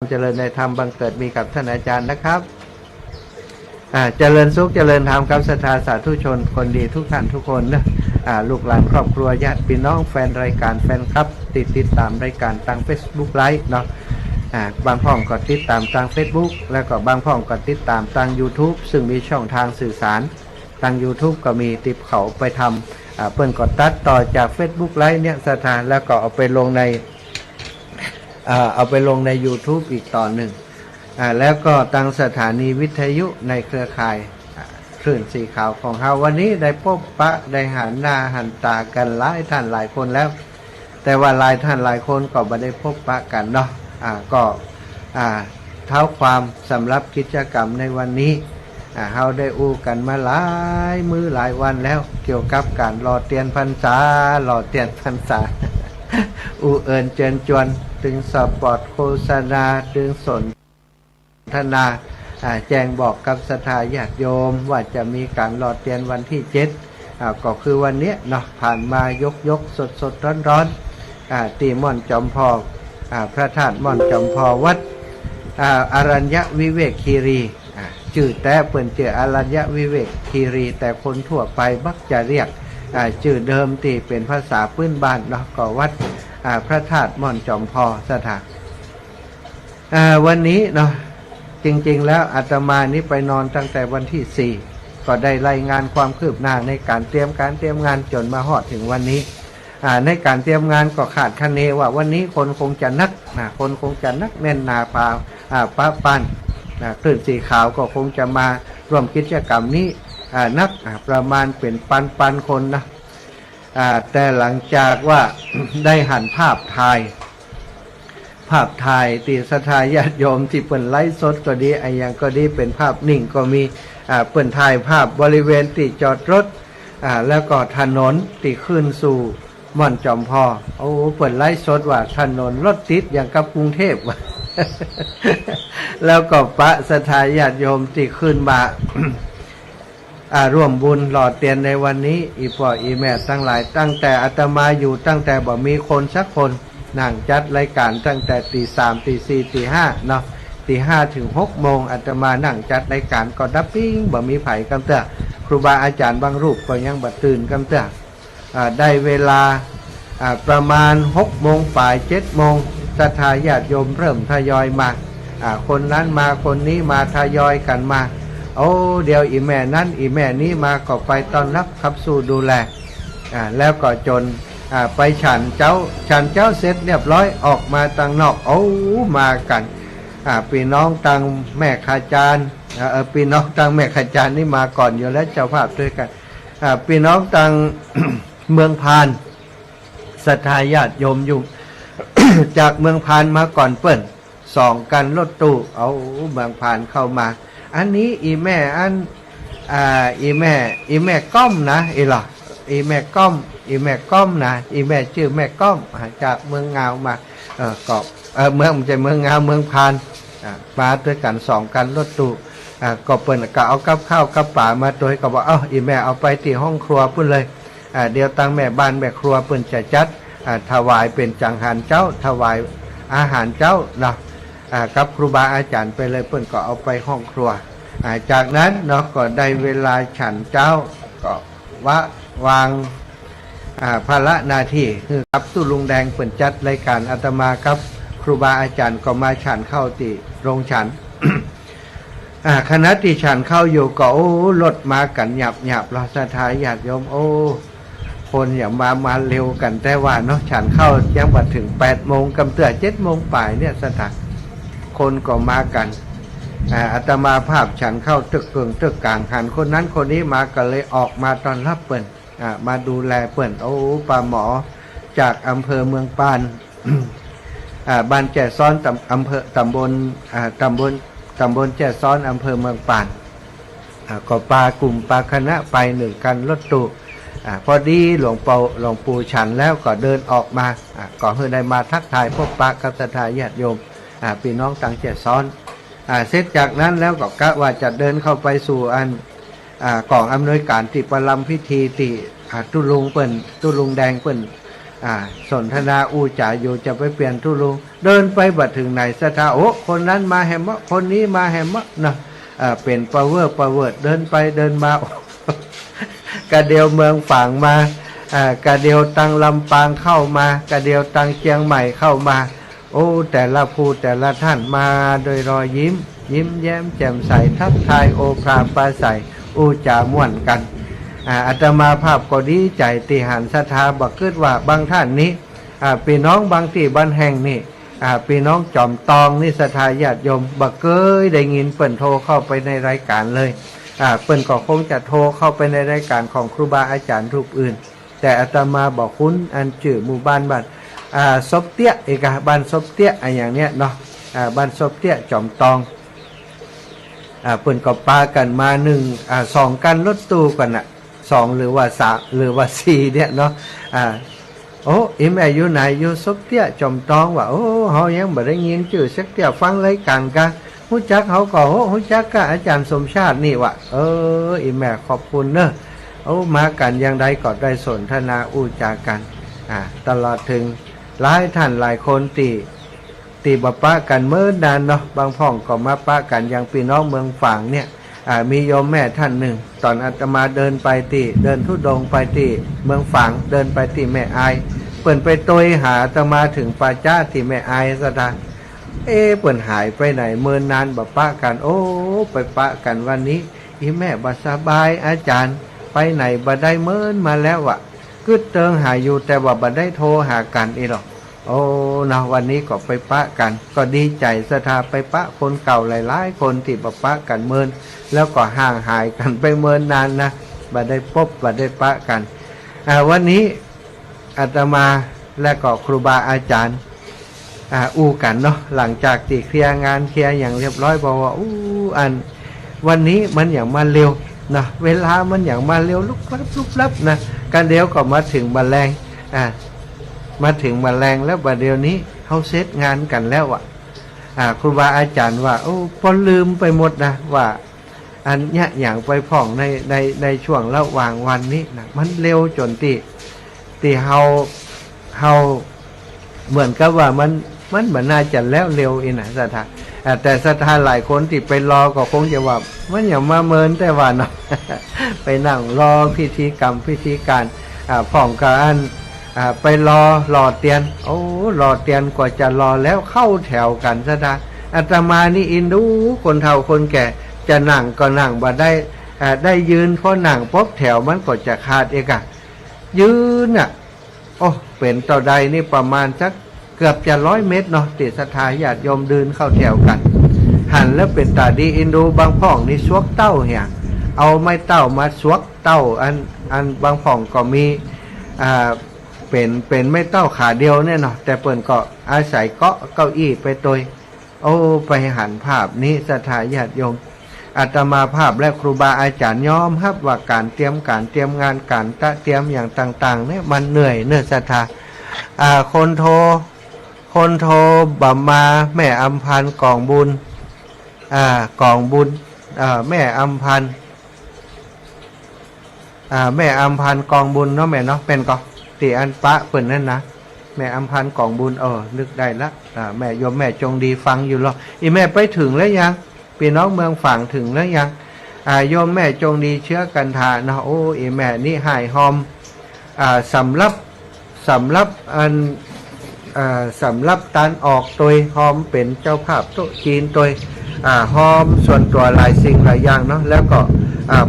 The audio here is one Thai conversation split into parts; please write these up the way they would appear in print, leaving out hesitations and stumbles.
เจริญในธรรมบังเกิดมีกับท่านอาจารย์นะครับเจริญสุขเจริญธรรมกับศรัทธาสาธุชนคนดีทุกท่านทุกคนนะลูกหลานครอบครัวญาติพี่น้องแฟนรายการแฟนคลับติดตามรายการทาง Facebook ไลฟ์เนาะบางพ่องก็ติดตามทาง Facebook แล้วก็บางพ่องก็ติดตามทาง YouTube ซึ่งมีช่องทางสื่อสารทาง YouTube ก็มีติดเขาไปทำเปิ้นก็ตัดต่อจาก Facebook ไลฟ์เนี่ยศรัทธาแล้วก็เอาไปลงใน YouTube อีกตอนหนึ่งแล้วก็ตั้งสถานีวิทยุในเครือข่ายคลื่นสีขาวของเราวันนี้ได้พบปะได้หันหน้าหันตากันหลายท่านหลายคนแล้วแต่ว่าหลายท่านหลายคนก็ไม่ได้พบปะกันเนาะก็เท้าความสำหรับกิจกรรมในวันนี้เราได้อู้กันมาหลายมื้อหลายวันแล้วเกี่ยวกับการรอเตียนพรรษา อูเอิญเจิญจวนถึงสปอร์ตโฆษณาถึงสนทนาแจ้งบอกกับศรัทธาญาติโยมว่าจะมีการรอเตียนวันที่7ก็คือวันนี้เนาะผ่านมายกสดร้อนตีม่อนจอมพอพระธาตุม่อนจอมพอวัดอรัญญวิเวกคีรีชื่อแต่เปิ่นเจออรัญญวิเวกคีรีแต่คนทั่วไปมักจะเรียกชื่อเดิมที่เป็นภาษาพื้นบ้านเนาะก็วัดพระธาตุม่อนจอมพอสถานวันนี้เนาะจริงๆแล้วอาตมานี้ไปนอนตั้งแต่วันที่4ก็ได้รายงานความคืบหน้าในการเตรียมงานจนมาฮอดถึงวันนี้ในการเตรียมงานก็ขาดคะเนว่าวันนี้คนคงจะนักแน่นนาปาป้าปันคลื่นสีขาวก็คงจะมาร่วมกิจกรรมนี้นักประมาณเป็นปันคนนะแต่หลังจากว่า ได้หันภาพถ่ายตีศรัทธาญาติโยมที่เปิ่นไลฟ์สดก็ดีไอ้ยังก็ดีเป็นภาพนิ่งก็มีเปิ่นถ่ายภาพบริเวณที่จอดรถแล้วก็ถนนที่ขึ้นสู่ม่อนจอมพอโอ้เปิ่นไลฟ์สดว่าถนนรถติดอย่างกับกรุงเทพ แล้วก็พระศรัทธาญาติโยมที่ขึ้นมาร่วมบุญหล่อเตียนในวันนี้อีพ่ออีแม่ทั้งหลายตั้งแต่อาตมาอยู่ตั้งแต่บ่มีคนสักคนนั่งจัดรายการตั้งแต่ตี 3 ตี 4 ตี 5เนาะตี 5 ถึง 6 โมงอาตมานั่งจัดรายการก็ดับปิ้งบ่มีไผกำเตื้อครูบาอาจารย์บางรูปก็ยังบ่ตื่นกำเตื้อได้เวลาประมาณ 6 โมงฝ่าย 7 โมงศรัทธาญาติโยมเริ่มทยอยมาคนนั้นมาคนนี้มาทยอยกันมาโอ้เดี๋ยวอีแม่นั้นอีแม่นี้มาก็ไปต้อนรับขับสู่ดูแลแล้วก็จนไปฉันเจ้าเสร็จเรียบร้อยออกมาต่างนอกโอ้มากันพี่น้องต่างแม่ขาจารย์พี่น้องต่างแม่ขาจารย์นี่มาก่อนอยู่แล้วเจ้าภาพด้วยกันพี่น้องต่าง เมืองพานศรัทธาญาติโยมอยู่ จากเมืองพานมาก่อนเปิ้นสองกันรถตู้เอาเมืองพานเข้ามาอันนี้อีแม่อีแม่ก้อมนะอีแม่ก้อมนะอีแม่ชื่อแม่ก้อมจากเมืองงาวมาก็เมืองใจเมืองงาวเมืองพานมาด้วยกันสองกันรถตู้ก็เปิ้นก็เอากับข้าวกับป่ามาโดยก็บอกอีแม่เอาไปที่ห้องครัวพุ่นเลยเดี๋ยวตั้งแม่บ้านแม่ครัวเปิ้นจะจัดถวายเป็นจังหันเจ้าถวายอาหารเจ้านะกับครูบาอาจารย์ไปเลยเปิ้นก็เอาไปห้องครัวจากนั้นเนาะก็ได้เวลาฉันเจ้าก็วางภาระหน้าที่คือครับตู้ลุงแดงเปิ้นจัดรายการอาตมาครับครูบาอาจารย์ก็มาฉันเข้าที่โรงฉัน คณะที่ฉันเข้าอยู่ก็โอ้รถมากันหยับรอศรัทธาญาติโยมโอ้คนอย่ามาเร็วกันแต่ว่าเนาะฉันเข้ายังบัดถึง8 โมงกำเตือ7 โมงป่ายเนี่ยสถานคนก็มากันอาตมาภาพฉันเข้าตึกกลางหันคนนั้นคนนี้มาก็เลยออกมาต้อนรับเปิ้นมาดูแลเปิ้นโอ้ป้าหมอจากอำเภอเมืองปานบ้านแจ่ซ้อนอำเภอตำบลแจ่ซ้อนอำเภอเมืองปานก็ปากลุ่มปาคณะไป1 กันรถตู้พอดีหลวงปู่ฉันแล้วก็เดินออกมาก็เพื่อได้มาทักทายพบปะกับศรัทธาญาติโยมพี่น้องต่างแจ่ซ้อนเสร็จจากนั้นแล้วก็กะว่าจะเดินเข้าไปสู่กองอำนวยการที่ประลัมพิธีที่ตุลุงแดงเปิ้น สนทนาอู้จ่าอยู่จะไปเปลี่ยนทุลุงเดินไปบัดถึงไหนศรัทธาโอ้คนนั้นมาแหมะคนนี้มาแหมะนะเป็นประเวอร์เดินไปเดินมากระเดียวเมืองฝางมากระเดียวตังลำปางเข้ามากระเดียวตังเชียงใหม่เข้ามาโอ้แต่ละผู้แต่ละท่านมาโดยรอยยิ้มแย้มแจ่มใสทักทายโอภาปราศัยอู้จ่าม่วนกันอาตมาภาพก็ดีใจติหันศรัทธาบักเกิดว่าบางท่านนี้พี่น้องบางที่บ้านแห่งนี่พี่น้องจอมตองนี่ศรัทธาญาติโยมบักเกยได้ยินเปิ่นโทรเข้าไปในรายการเลยเปิ่นก็คงจะโทรเข้าไปในรายการของครูบาอาจารย์รูปอื่นแต่อาตมาบอกคุ้นอันชื่อหมู่บ้านซบเตี้ยเอกบ้านซบเตี้ยอย่างเนี้ยเนาะบ้านซบเตี้ยจอมตองเปิ่นก็ปากันมาสองกันรถตู้กัน2หรือว่า3หรือว่า4เนี่ยเนาะโอ้แม่อยู่ไหนอยู่ซบเตี้ยจอมตองว่าโอ้เฮายังบ่ได้ยินชื่อสักเตี้ยฟังรายการกะฮู้จักเฮาก็ฮู้จักกะอาจารย์สมชาตินี่ว่ะแม่ขอบคุณเนอะมากันอย่างใดก็ได้สนทนาอู้จากันตลอดถึงหลายท่านหลายคนตีบ่ปะกันเมื่อนานเนาะบางพ่องก็มาปะกันอย่างพี่น้องเมืองฝางเนี่ยมีโยมแม่ท่านหนึ่งตอนอาตมาเดินไปเดินทุดงไปเมืองฝางเดินไปแม่อายเปิ่นไปโตยหาอาตมาถึงป่าจ้าแม่อายซะดาเปิ่นหายไปไหนเมื่อนานบ่ปะกันโอ้ไปปะกันวันนี้แม่บ่สบายอาจารย์ไปไหนบ่ได้เมินมาแล้วอ่ะกึดเติงหาอยู่แต่ว่าบ่ได้โทรหากันหรอกโอ้นะวันนี้ก็ไปปะกันก็ดีใจศรัทธาไปปะคนเก่าหลายๆคนที่บ่ปะกันเมินแล้วก็ห่างหายกันไปเมินนานนะบ่ได้พบบ่ได้ปะกันวันนี้อาตมาและก็ครูบาอาจารย์อู้กันเนาะหลังจากที่เคลียร์งานเคลียร์อย่างเรียบร้อยบอกว่าวันนี้มันอย่างมาเร็วนะเวลามันอย่างมาเร็วลุกลับนะกันเดียวก็มาถึงแมลงมาถึงแมลงแล้วบัดเดี๋ยวนี้เขาเซตงานกันแล้วครูบาอาจารย์ว่าพอลืมไปหมดนะว่าอันเนี้ยอย่างไปพ่องในช่วงระหว่างวันนี้นะมันเร็วจนที่เฮาเหมือนกับว่ามันเหมือนน่าจะแล้วเร็วอีนะศรัทธาแต่ศรัทธาหลายคนที่ไปรอก็คงจะว่ามันอย่างมาเมินแต่ว่าเนาะ ไปนั่งรอพิธีกรรมพิธีการพ่องกับอันไปรอเตียนรอเตียนกว่าจะรอแล้วเข้าแถวกันซะได้อาตมานี่อินดูคนเฒ่าคนแก่จะนั่งก็นั่งบ่ได้ยืนเพราะนั่งป๊บแถวมันก็จะขาดเอกยืนเป็นต่อใดนี่ประมาณสักเกือบจะ100 เมตรเนาะติศรัทธาญาติโยมเดินเข้าแถวกันหันแล้วเป็นตาดีอินดูบางพ่องนี่สวกเต้าเหี่ยเอาไม้เต้ามาสวกเต้าอันบางพ่องก็มีเป็นไม่เต้าขาเดียวเนี่ยเนาะแต่เปิ่นก็อาศัยเก้าอี้ไปตัวไปหันภาพนี้ศรัทธาญาติโยมอาตมาภาพและครูบาอาจารย์ยอมรับว่าการเตรียมงานการเตรียมอย่างต่างๆเนี่ยมันเหนื่อยศรัทธาคนโทรบ่มาแม่อำพันธ์กองบุญกองบุญแม่อำพันธ์แม่อำพันธ์กองบุญเนาะแม่เนาะเป็นก็ตีอันปะเปิ่นนั่นนะแม่อำพันธ์กองบุญนึกได้ละแม่โยมแม่จงดีฟังอยู่หรอแม่ไปถึงแล้วยังพี่น้องเมืองฝั่งถึงแล้วยังโยมแม่จงดีเชื้อกันทานะแม่นี่หายหอมสำหรับตันออกตัวหอมเป็นเจ้าภาพโต๊ะจีนตัวหอมส่วนตัวหลายสิ่งหลายอย่างเนาะแล้วก็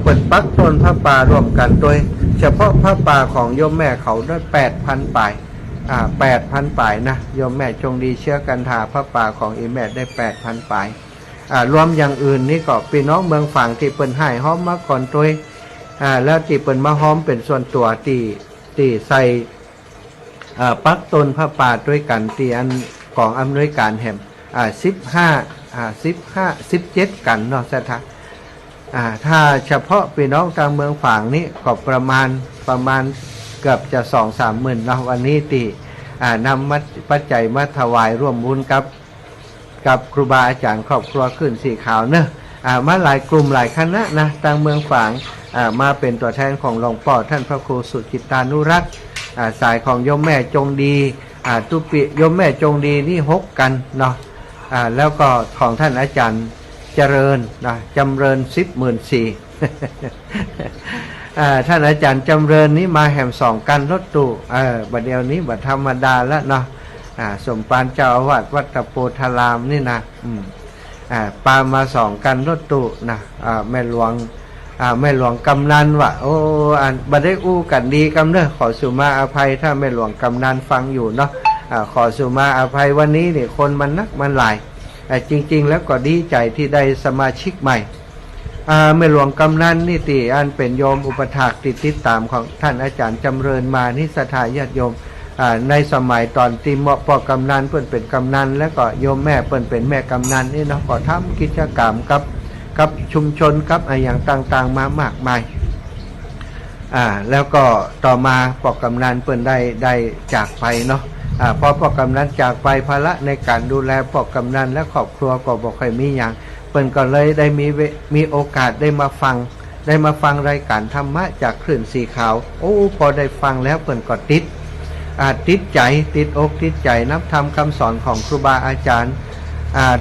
เปิดปักต้นพระป่ารวมกันตัวเฉพาะพระป่าของโยมแม่เขาได้ 8,000 ป่าย8,000 ป่ายนะโยมแม่จงดีเชื้อกันทาพระป่าของแม่ได้ 8,000 ป่ายรวมอย่างอื่นนี่ก็พี่น้องเมืองฝั่งที่เปิ่นให้หอมมาก่อนตัวแล้วที่เปิ่นมาหอมเป็นส่วนตัวที่ใส่ปักต้นพระป่าด้วยกันที่อันของอำนวยการแห่ง17กันเนาะศรัทธาถ้าเฉพาะพี่น้องทางเมืองฝางนี้ก็ประมาณเกือบจะ 2-3 หมื่นเนาะวันนี้ที่นำปัจจัยมาถวายร่วมบุญกับครูบาอาจารย์ครอบครัวขึ้นสีขาวเนอะมาหลายกลุ่มหลายคณะนะทางเมืองฝางมาเป็นตัวแทนของหลวงพ่อท่านพระครูสุจิตานุรักษ์ สายของโยมแม่จงดีตุปิโยมแม่จงดีนี่6กันเนาะแล้วก็ของท่านอาจารย์เจริญนะจำเริญ10,400ท่านอาจารย์จำเริญนี้มาแห่ม2กันรถตู้บัดเดียวนี้บัดธรรมดาแล้วเนาะสมปานเจ้าอาวาสวัดตะโพธารามนี่นะปามา2กันรถตู้นะแม่หลวงกำนันว่ะโอ้บัดได้อู้กันดีกำเนอะขอสุมาอภัยถ้าแม่หลวงกำนันฟังอยู่เนาะขอสุมาอภัยวันนี้นี่คนมันนักมันหลายจริงๆแล้วก็ดีใจที่ได้สมาชิกใหม่แม่หลวงกำนันนี่ติอันเป็นโยมอุปถากติดตามของท่านอาจารย์จำเริญมานิสถาญาติโยมในสมัยตอนตีเหมาะปอกำนันเพิ่นเป็นกำนันแล้วก็โยมแม่เพิ่นเป็นแม่กำนันนี่เนาะก็ทำกิจกรรมกับชุมชนกับอย่างต่างๆมามากมายแล้วก็ต่อมาปอกำนันเปิ้นได้จากไปเนาะพอปอกำนันจากไปภาระในการดูแลปอกกำนันและครอบครัวก็บ่ค่อยมีอย่างเปิ้นก็เลยได้มีโอกาสได้มาฟังรายการธรรมะจากคลื่นสีขาวโอ้พอได้ฟังแล้วเปิ้นก็ติดใจติดอกติดใจนับธรรมคำสอนของครูบาอาจารย์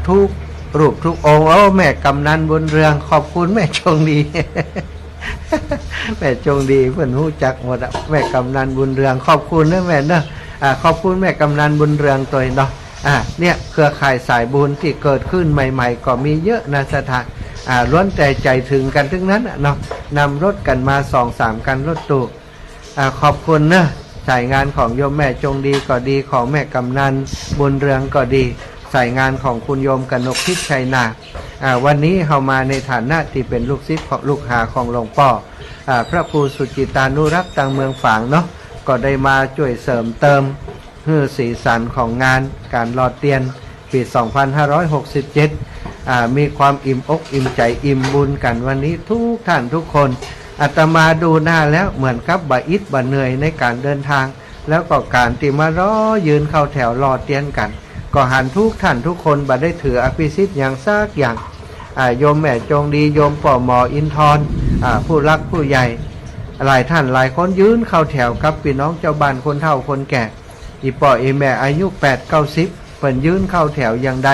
ทุกรูปทุกองค์โอ้แม่กำนันบุญเรืองขอบคุณแม่จงดี แม่จงดีเพิ่นรู้จักหมดแม่กำนันบุญเรืองขอบคุณนะแม่เนาะขอบคุณแม่กำนันบุญเรืองตัวเนาะเนี่ยเครือข่ายสายบุญที่เกิดขึ้นใหม่ๆก็มีเยอะนะสถานล้วนแต่ใจถึงกันทั้งนั้นเนาะนำรถกันมา 2-3 กันรถตู้ขอบคุณนะสายงานของโยมแม่จงดีก็ดีของแม่กำนันบุญเรืองก็ดีสายงานของคุณโยมกนกทิพย์ชัยนาวันนี้เฮามาในฐานะที่เป็นลูกศิษย์ของลูกหาของหลวงพ่อพระครูสุจิตานุรักษ์ตังเมืองฝางเนาะก็ได้มาช่วยเสริมเติมเพื่อสีสันของงานการหล่อเทียนปี 2567 มีความอิ่มอกอิ่มใจอิ่มบุญกันวันนี้ทุกท่านทุกคนอาตมาดูหน้าแล้วเหมือนกับบะอิดบะเหนื่อยในการเดินทางแล้วก็การที่มารอยืนเข้าแถวรอเตียนกันก็หันทุกท่านทุกคนบ่ได้ถืออภิสิทธิ์อย่างซากอย่างโยมแม่จงดีโยมป่อหมออินทรผู้รักผู้ใหญ่หลายท่านหลายคนยืนเข้าแถวกับพี่น้องเจ้าบ้านคนเฒ่าคนแก่อีป่ออีแม่อายุ 8-90 เพิ่นยืนเข้าแถวอย่างใด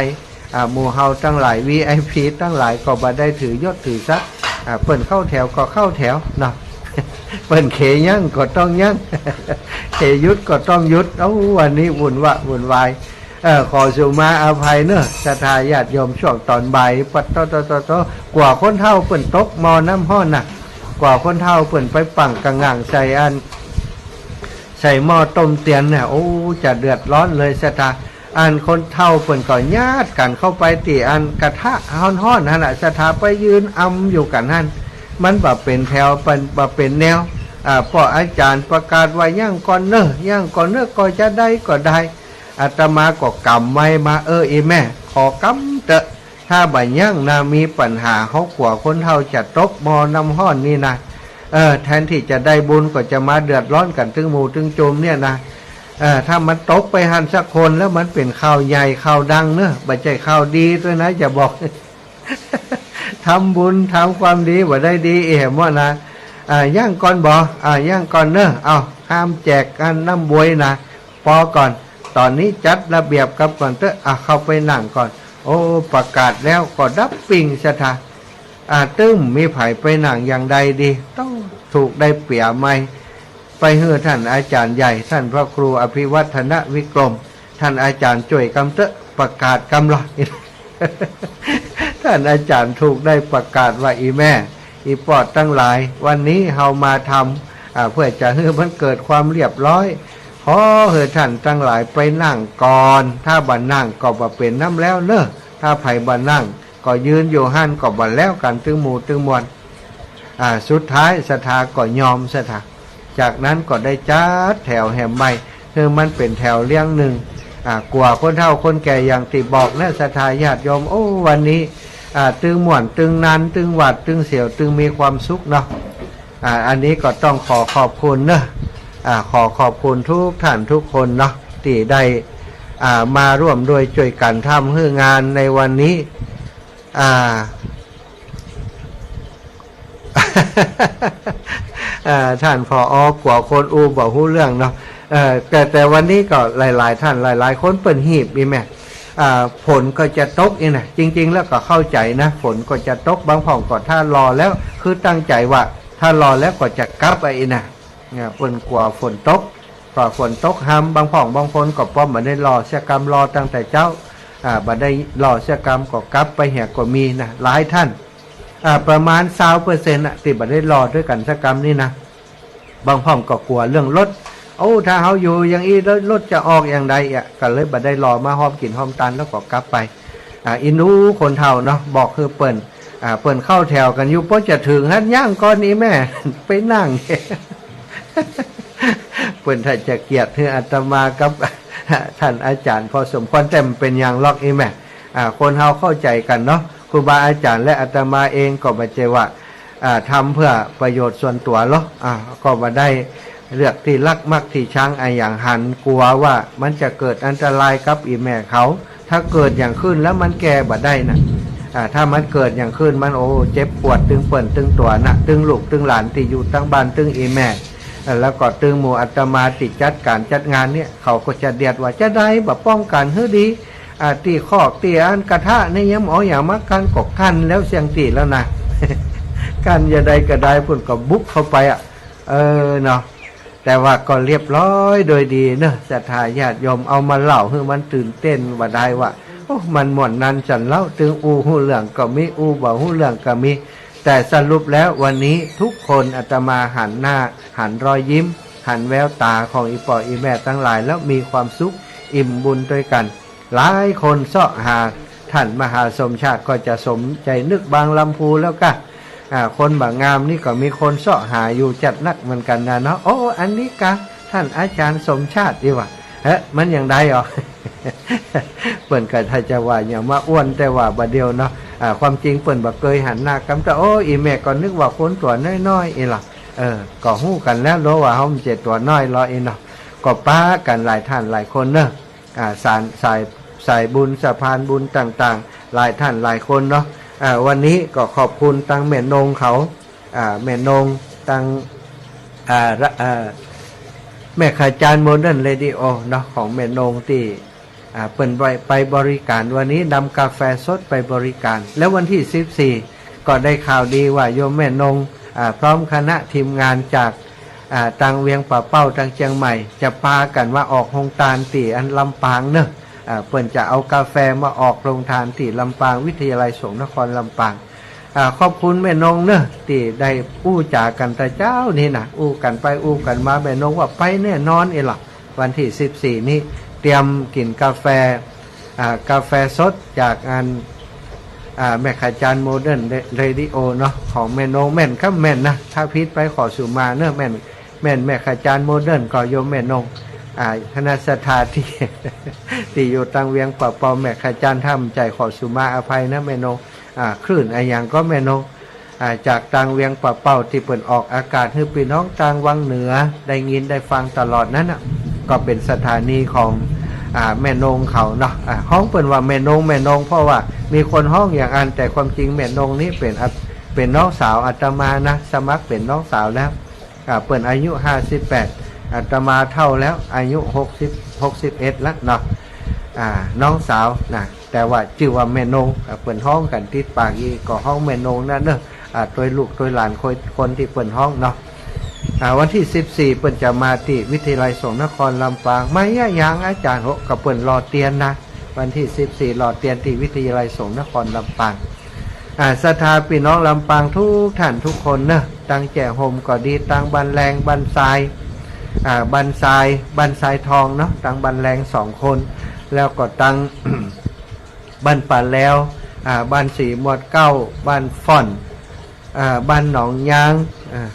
หมู่เฮาตั้งหลาย VIP ตั้งหลายก็บ่ได้ถือยศถือศักดิ์เพิ่นเข้าแถวก็เข้าแถวเนาะ เปิ้นเขยั่งก็ต้องยั่ง เขยุดก็ต้องยุดวันนี้วุ่นวายขอสุมาอภัยเนอะศรัทธาญาติโยมช่วงตอนบ่ายปัดโตกว่าคนเฒ่าเปิ้นตกมอน้ำห้อนน่ะกว่าคนเฒ่าเปิ้นไปปั่งกระง่างใส่หม้อต้มเตียนเนี่ยโอ้จะเดือดร้อนเลยศรัทธาคนเฒ่าเปิ้นก็ญาติกันเข้าไปตีกระทะฮ้อนๆนั่นน่ะศรัทธาไปยืนอยู่กันนั่นมันบ่เป็นแถวบ่เป็นแนวพ่ออาจารย์ประกาศว่าย่างก่อนเนอะก็จะได้ก็ได้อาตมาก็กำไว้มาอีแม่ขอกำเตอะถ้าบ่ย่างนะมีปัญหาเขาขวคนเฒ่าจะตกมอน้ำห้อนนี่นะแทนที่จะได้บุญก็จะมาเดือดร้อนกันถึงหมู่ถึงโจมเนี่ยนะถ้ามันตกไปหันสักคนแล้วมันเป็นข่าวใหญ่ข่าวดังเนอะบ่ใช่ข่าวดีด้วยนะจะบอก ทำบุญทำความดีบ่ได้ดีเห็นว่านะย่างก่อนบ่ย่างก่อนเนอะเอาห้ามแจกกันน้ำบวยนะพอก่อนตอนนี้จัดระเบียบกับก่อนเถอะเข้าไปนั่งก่อนโอ้ประกาศแล้วก็ดับปิงสถาตึ้มมีไผไปนั่งอย่างใดดีต้องถูกได้เปรียบไหมไปเฮือท่านอาจารย์ใหญ่ท่านพระครูอภิวัฒนวิกรมท่านอาจารย์จ่วยกำเตอะประกาศกำลอย ท่านอาจารย์ถูกได้ประกาศว่าอีแม่อีปอดตั้งหลายวันนี้เฮามาทำเพื่อจะให้มันเกิดความเรียบร้อยขอให้ท่านตั้งหลายไปนั่งก่อนถ้าบ่นั่งก็บ่เป็นน้ำแล้วเนอะถ้าไผบ่นั่งก็ยืนอยู่หั่นก็บ่แล้วกันตึงหมู่ตึงมวลสุดท้ายศรัทธาก็ยอมศรัทธาจากนั้นก็ได้จัดแถวแห่ใหม่คือมันเป็นแถวเลี้ยงหนึ่งกว่าคนเฒ่าคนแก่อย่างที่บอกนะศรัทธาญาติโยมโอ้วันนี้ตึงม่วนตึงนานตึงหวัดตึงเสียวตึงมีความสุขเนาะอันนี้ก็ต้องขอบคุณเนอะขอบคุณทุกท่านทุกคนเนาะที่ได้มาร่วมด้วยช่วยกันทำเพื่องานในวันนี้ ท่านผอ.กว่าคนบอกฮู้เรื่องเนาะ แต่วันนี้ก็หลายๆท่านหลายๆคนเปิ่นหีบอีแม่ฝนก็จะตกอีนะจริงๆแล้วก็เข้าใจนะฝนก็จะตกบางผ่องก็ถ้ารอแล้วคือตั้งใจว่าถ้ารอแล้วก็จะกลับไปอีนะเปิ่นกลัวฝนตกพอฝนตกห้ามบางผ่องบางคนก็ป้อมมาได้รอเสียกรรมรอตั้งแต่เจ้าบัดได้รอเสียกรรมก็กลับไปเหี่ยก็มีนะหลายท่านประมาณ20%ที่บัดได้รอด้วยกันเสียกรรมนี่นะบางผ่องก็กลัวเรื่องรถถ้าเขาอยู่อย่างนี้แล้วรถจะออกอย่างใดก็เลยบัดได้รอมาหอมกินหอมตันแล้วก็กลับไปอินูคนเฒ่าเนาะบอกคือเปิ่นเข้าแถวกันอยู่เพราะจะถึงฮั่นย่างก้อนนี้แม่ ไปนั่ง เปิ่นถ้าจะเกียรติให้อาตมากับ ท่านอาจารย์พอสมควรแต่เป็นอย่างล็อกอีแม่คนเฮาเข้าใจกันเนาะครูบาอาจารย์และอาตมาเองก็บ่ใจว่าทำเพื่อประโยชน์ส่วนตัวหรอก็บ่ได้เลือกที่รักมักที่ชังอย่างหันกลัวว่ามันจะเกิดอันตรายกับอีแม่เขาถ้าเกิดอย่างขึ้นแล้วมันแก่บ่ได้นะถ้ามันเกิดอย่างขึ้นมันเจ็บปวดตึงเปิ่นตึงตัวนะตึงลูกตึงหลานที่อยู่ตั้งบ้านตึงอีแม่แล้วก็ตึงหมู่อาตมาติดจัดการจัดงานเนี่ยเขาก็จะเดียดว่าจะได้แบบป้องกันให้ดีตีข้อตีอันกระทะนี่ย้ำอย่างมักกันกกันแล้วเสียงตีแล้วนะ กันอย่าใดก็ได้พุ่นก็บุกเข้าไปเนาะแต่ว่าก็เรียบร้อยโดยดีเนอะศรัทธาญาติโยมเอามาเล่าให้มันตื่นเต้นว่าได้ว่ามันหมดนั้นฉันเล่าถึงหูเรื่องก็มีบ่หูเรื่องก็มีแต่สรุปแล้ววันนี้ทุกคนอาตมาหันหน้าหันรอยยิ้มหันแววตาของอีปออีแม่ทั้งหลายแล้วมีความสุขอิ่มบุญด้วยกันหลายคนเสาะหาท่านมหาสมชาติก็จะสมใจนึกบางลำพูแล้วก็คนบางงามนี่ก็มีคนเสาะหาอยู่จัดนักเหมือนกันนะเนาะอันนี้กะท่านอาจารย์สมชาติดีว่ามันอย่างไรอ๋อ เปิ่นก็ถ้าจะว่าอย่ามาอ้วนแต่ว่าบัดเดียวเนาะความจริงเปิ่นบ่เคยหันหน้ากำแต่อีแม่ก็นึกว่าคนตัวน้อยๆอีหล่ะก็ฮู้กันแล้วรู้ว่าเฮามันเจ็ดตัวน้อยรออีเนาะก็ป้ากันหลายท่านหลายคนเนาะสายบุญสะพานบุญต่างๆหลายท่านหลายคนเนาะวันนี้ก็ขอบคุณตังแม่นงเขาแม่นงตังแม่ขาจานโมเดิร์นเรดิโอเนาะของแม่นงที่เปิ่นไปบริการวันนี้นำกาแฟสดไปบริการแล้ววันที่14ก็ได้ข่าวดีว่าโยมแม่นงพร้อมคณะทีมงานจากตังเวียงป่าเป้าตังเชียงใหม่จะพากันว่าออกโรงทานที่อันลำปางเนอะเปิ่นจะเอากาแฟมาออกโรงทานที่ลำปางวิทยาลัยสงฆ์นครลำปางขอบคุณแม่นงเนอะที่ได้อู้จากันแต่เจ้านี่นะอู้กันไปอู้กันมาแม่นงว่าไปแน่นอนเอหรอวันที่14นี้เตรียมกินกาแฟสดจากงานแม่ขาจานโมเดิร์นเรดิโอเนาะของแม่นงแม่นครับแม่นนะถ้าพิษไปขอสู่มาเนอะแม่แม่ขาจานโมเดิร์นก็โยมแม่นงคณะศรัทธาที่อยู่ตังเวียงป่าเปาแม่ขาจานทำใจขอสู่มาอภัยนะแม่นงคลื่นอย่างก็แม่นงจากตังเวียงป่าเป้าที่เปิดออกอากาศให้พี่น้องตังวังเหนือได้ยินได้ฟังตลอดนั้นก็เป็นสถานีของแม่นงเขาเนาะห้องเปิดว่าแม่นงเพราะว่ามีคนห้องอย่างอันแต่ความจริงแม่นงนี้เป็นน้องสาวอาตมานะสมัครเป็นน้องสาวแล้วเปิดอายุ58อาตมาเท่าแล้วอายุ61แล้วเนาะน้องสาวนะแต่ว่าชื่อว่าแม่นงเปิดห้องกันติดปากอีก็ห้องแม่นงนั่นเนอะตัวลูกตัวหลานคนที่เปิดห้องเนาะวันที่14เปิ่นจะมาที่วิทยาลัยสงฆ์นครลำปางไม่ยังอาจารย์กับเปิ่นรอเตียนนะวันที่14รอเตียนที่วิทยาลัยสงฆ์นครลำปางศรัทธาพี่น้องลำปางทุกท่านทุกคนเนอะตั้งแจ่โฮมก็ดีตั้งบันแรงบันทรายบันทรายทองเนาะตั้งบันแรง2คนแล้วก็ตั้ง บ้านป่าแล้วบ้านสีหมวดเก้าบ้านฟ่อนบ้านหนองยาง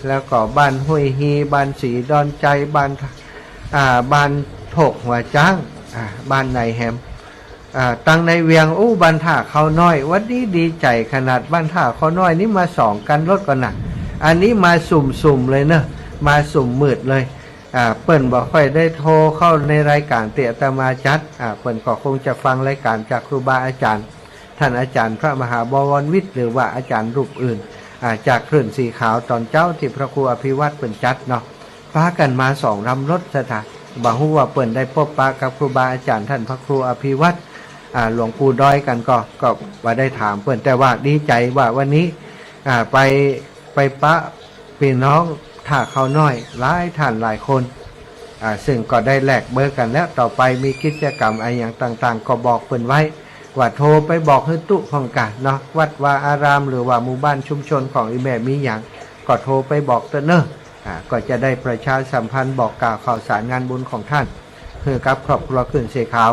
แล้วก็บ้านห้วยฮีบ้านสีดอนใจบ้านโถกหัวจ้างบ้านในแฮมตั้งในเวียงบ้านท่าเขาน้อยวันนี้ดีใจขนาดบ้านท่าเขาน้อยนี่มาสองกันรถก่อนนะอันนี้มาสุ่มเลยเนอะมาสุ่มมืดเลยเปิ้นบอกค่อยได้โทรเข้าในรายการเตะตมาจัดเปิ้นก็คงจะฟังรายการจากครูบาอาจารย์ท่านอาจารย์พระมหาบวรวิทย์หรือว่าอาจารย์รูปอื่นจากคลื่นสีขาวตอนเจ้าที่พระครูอภิวัตรเปิ้นจัดเนาะพากันมา2ลำรถสถาน บางฮู้ว่าเปิ่นได้พบปะกับครูบาอาจารย์ท่านพระครูอภิวัตรหลวงปู่ด้อยกันก็ว่าได้ถามเปิ่นแต่ว่าดีใจว่าวันนี้ไปปะพี่น้องท่าเขาน้อยหลายท่านหลายคนซึ่งก็ได้แลกเบอร์กันแล้วต่อไปมีกิจกรรมอะไรอย่างต่างๆก็บอกเปิ่นไว้ว่าโทรไปบอกให้ตุพองกันเนาะวัดวาอารามหรือว่าหมู่บ้านชุมชนของอีแม่มีอย่างก็โทรไปบอกเตเนอะก็จะได้ประชาสัมพันธ์บอกกล่าวข่าวสารงานบุญของท่านคือกับครอบครัวขึ้นเสขาว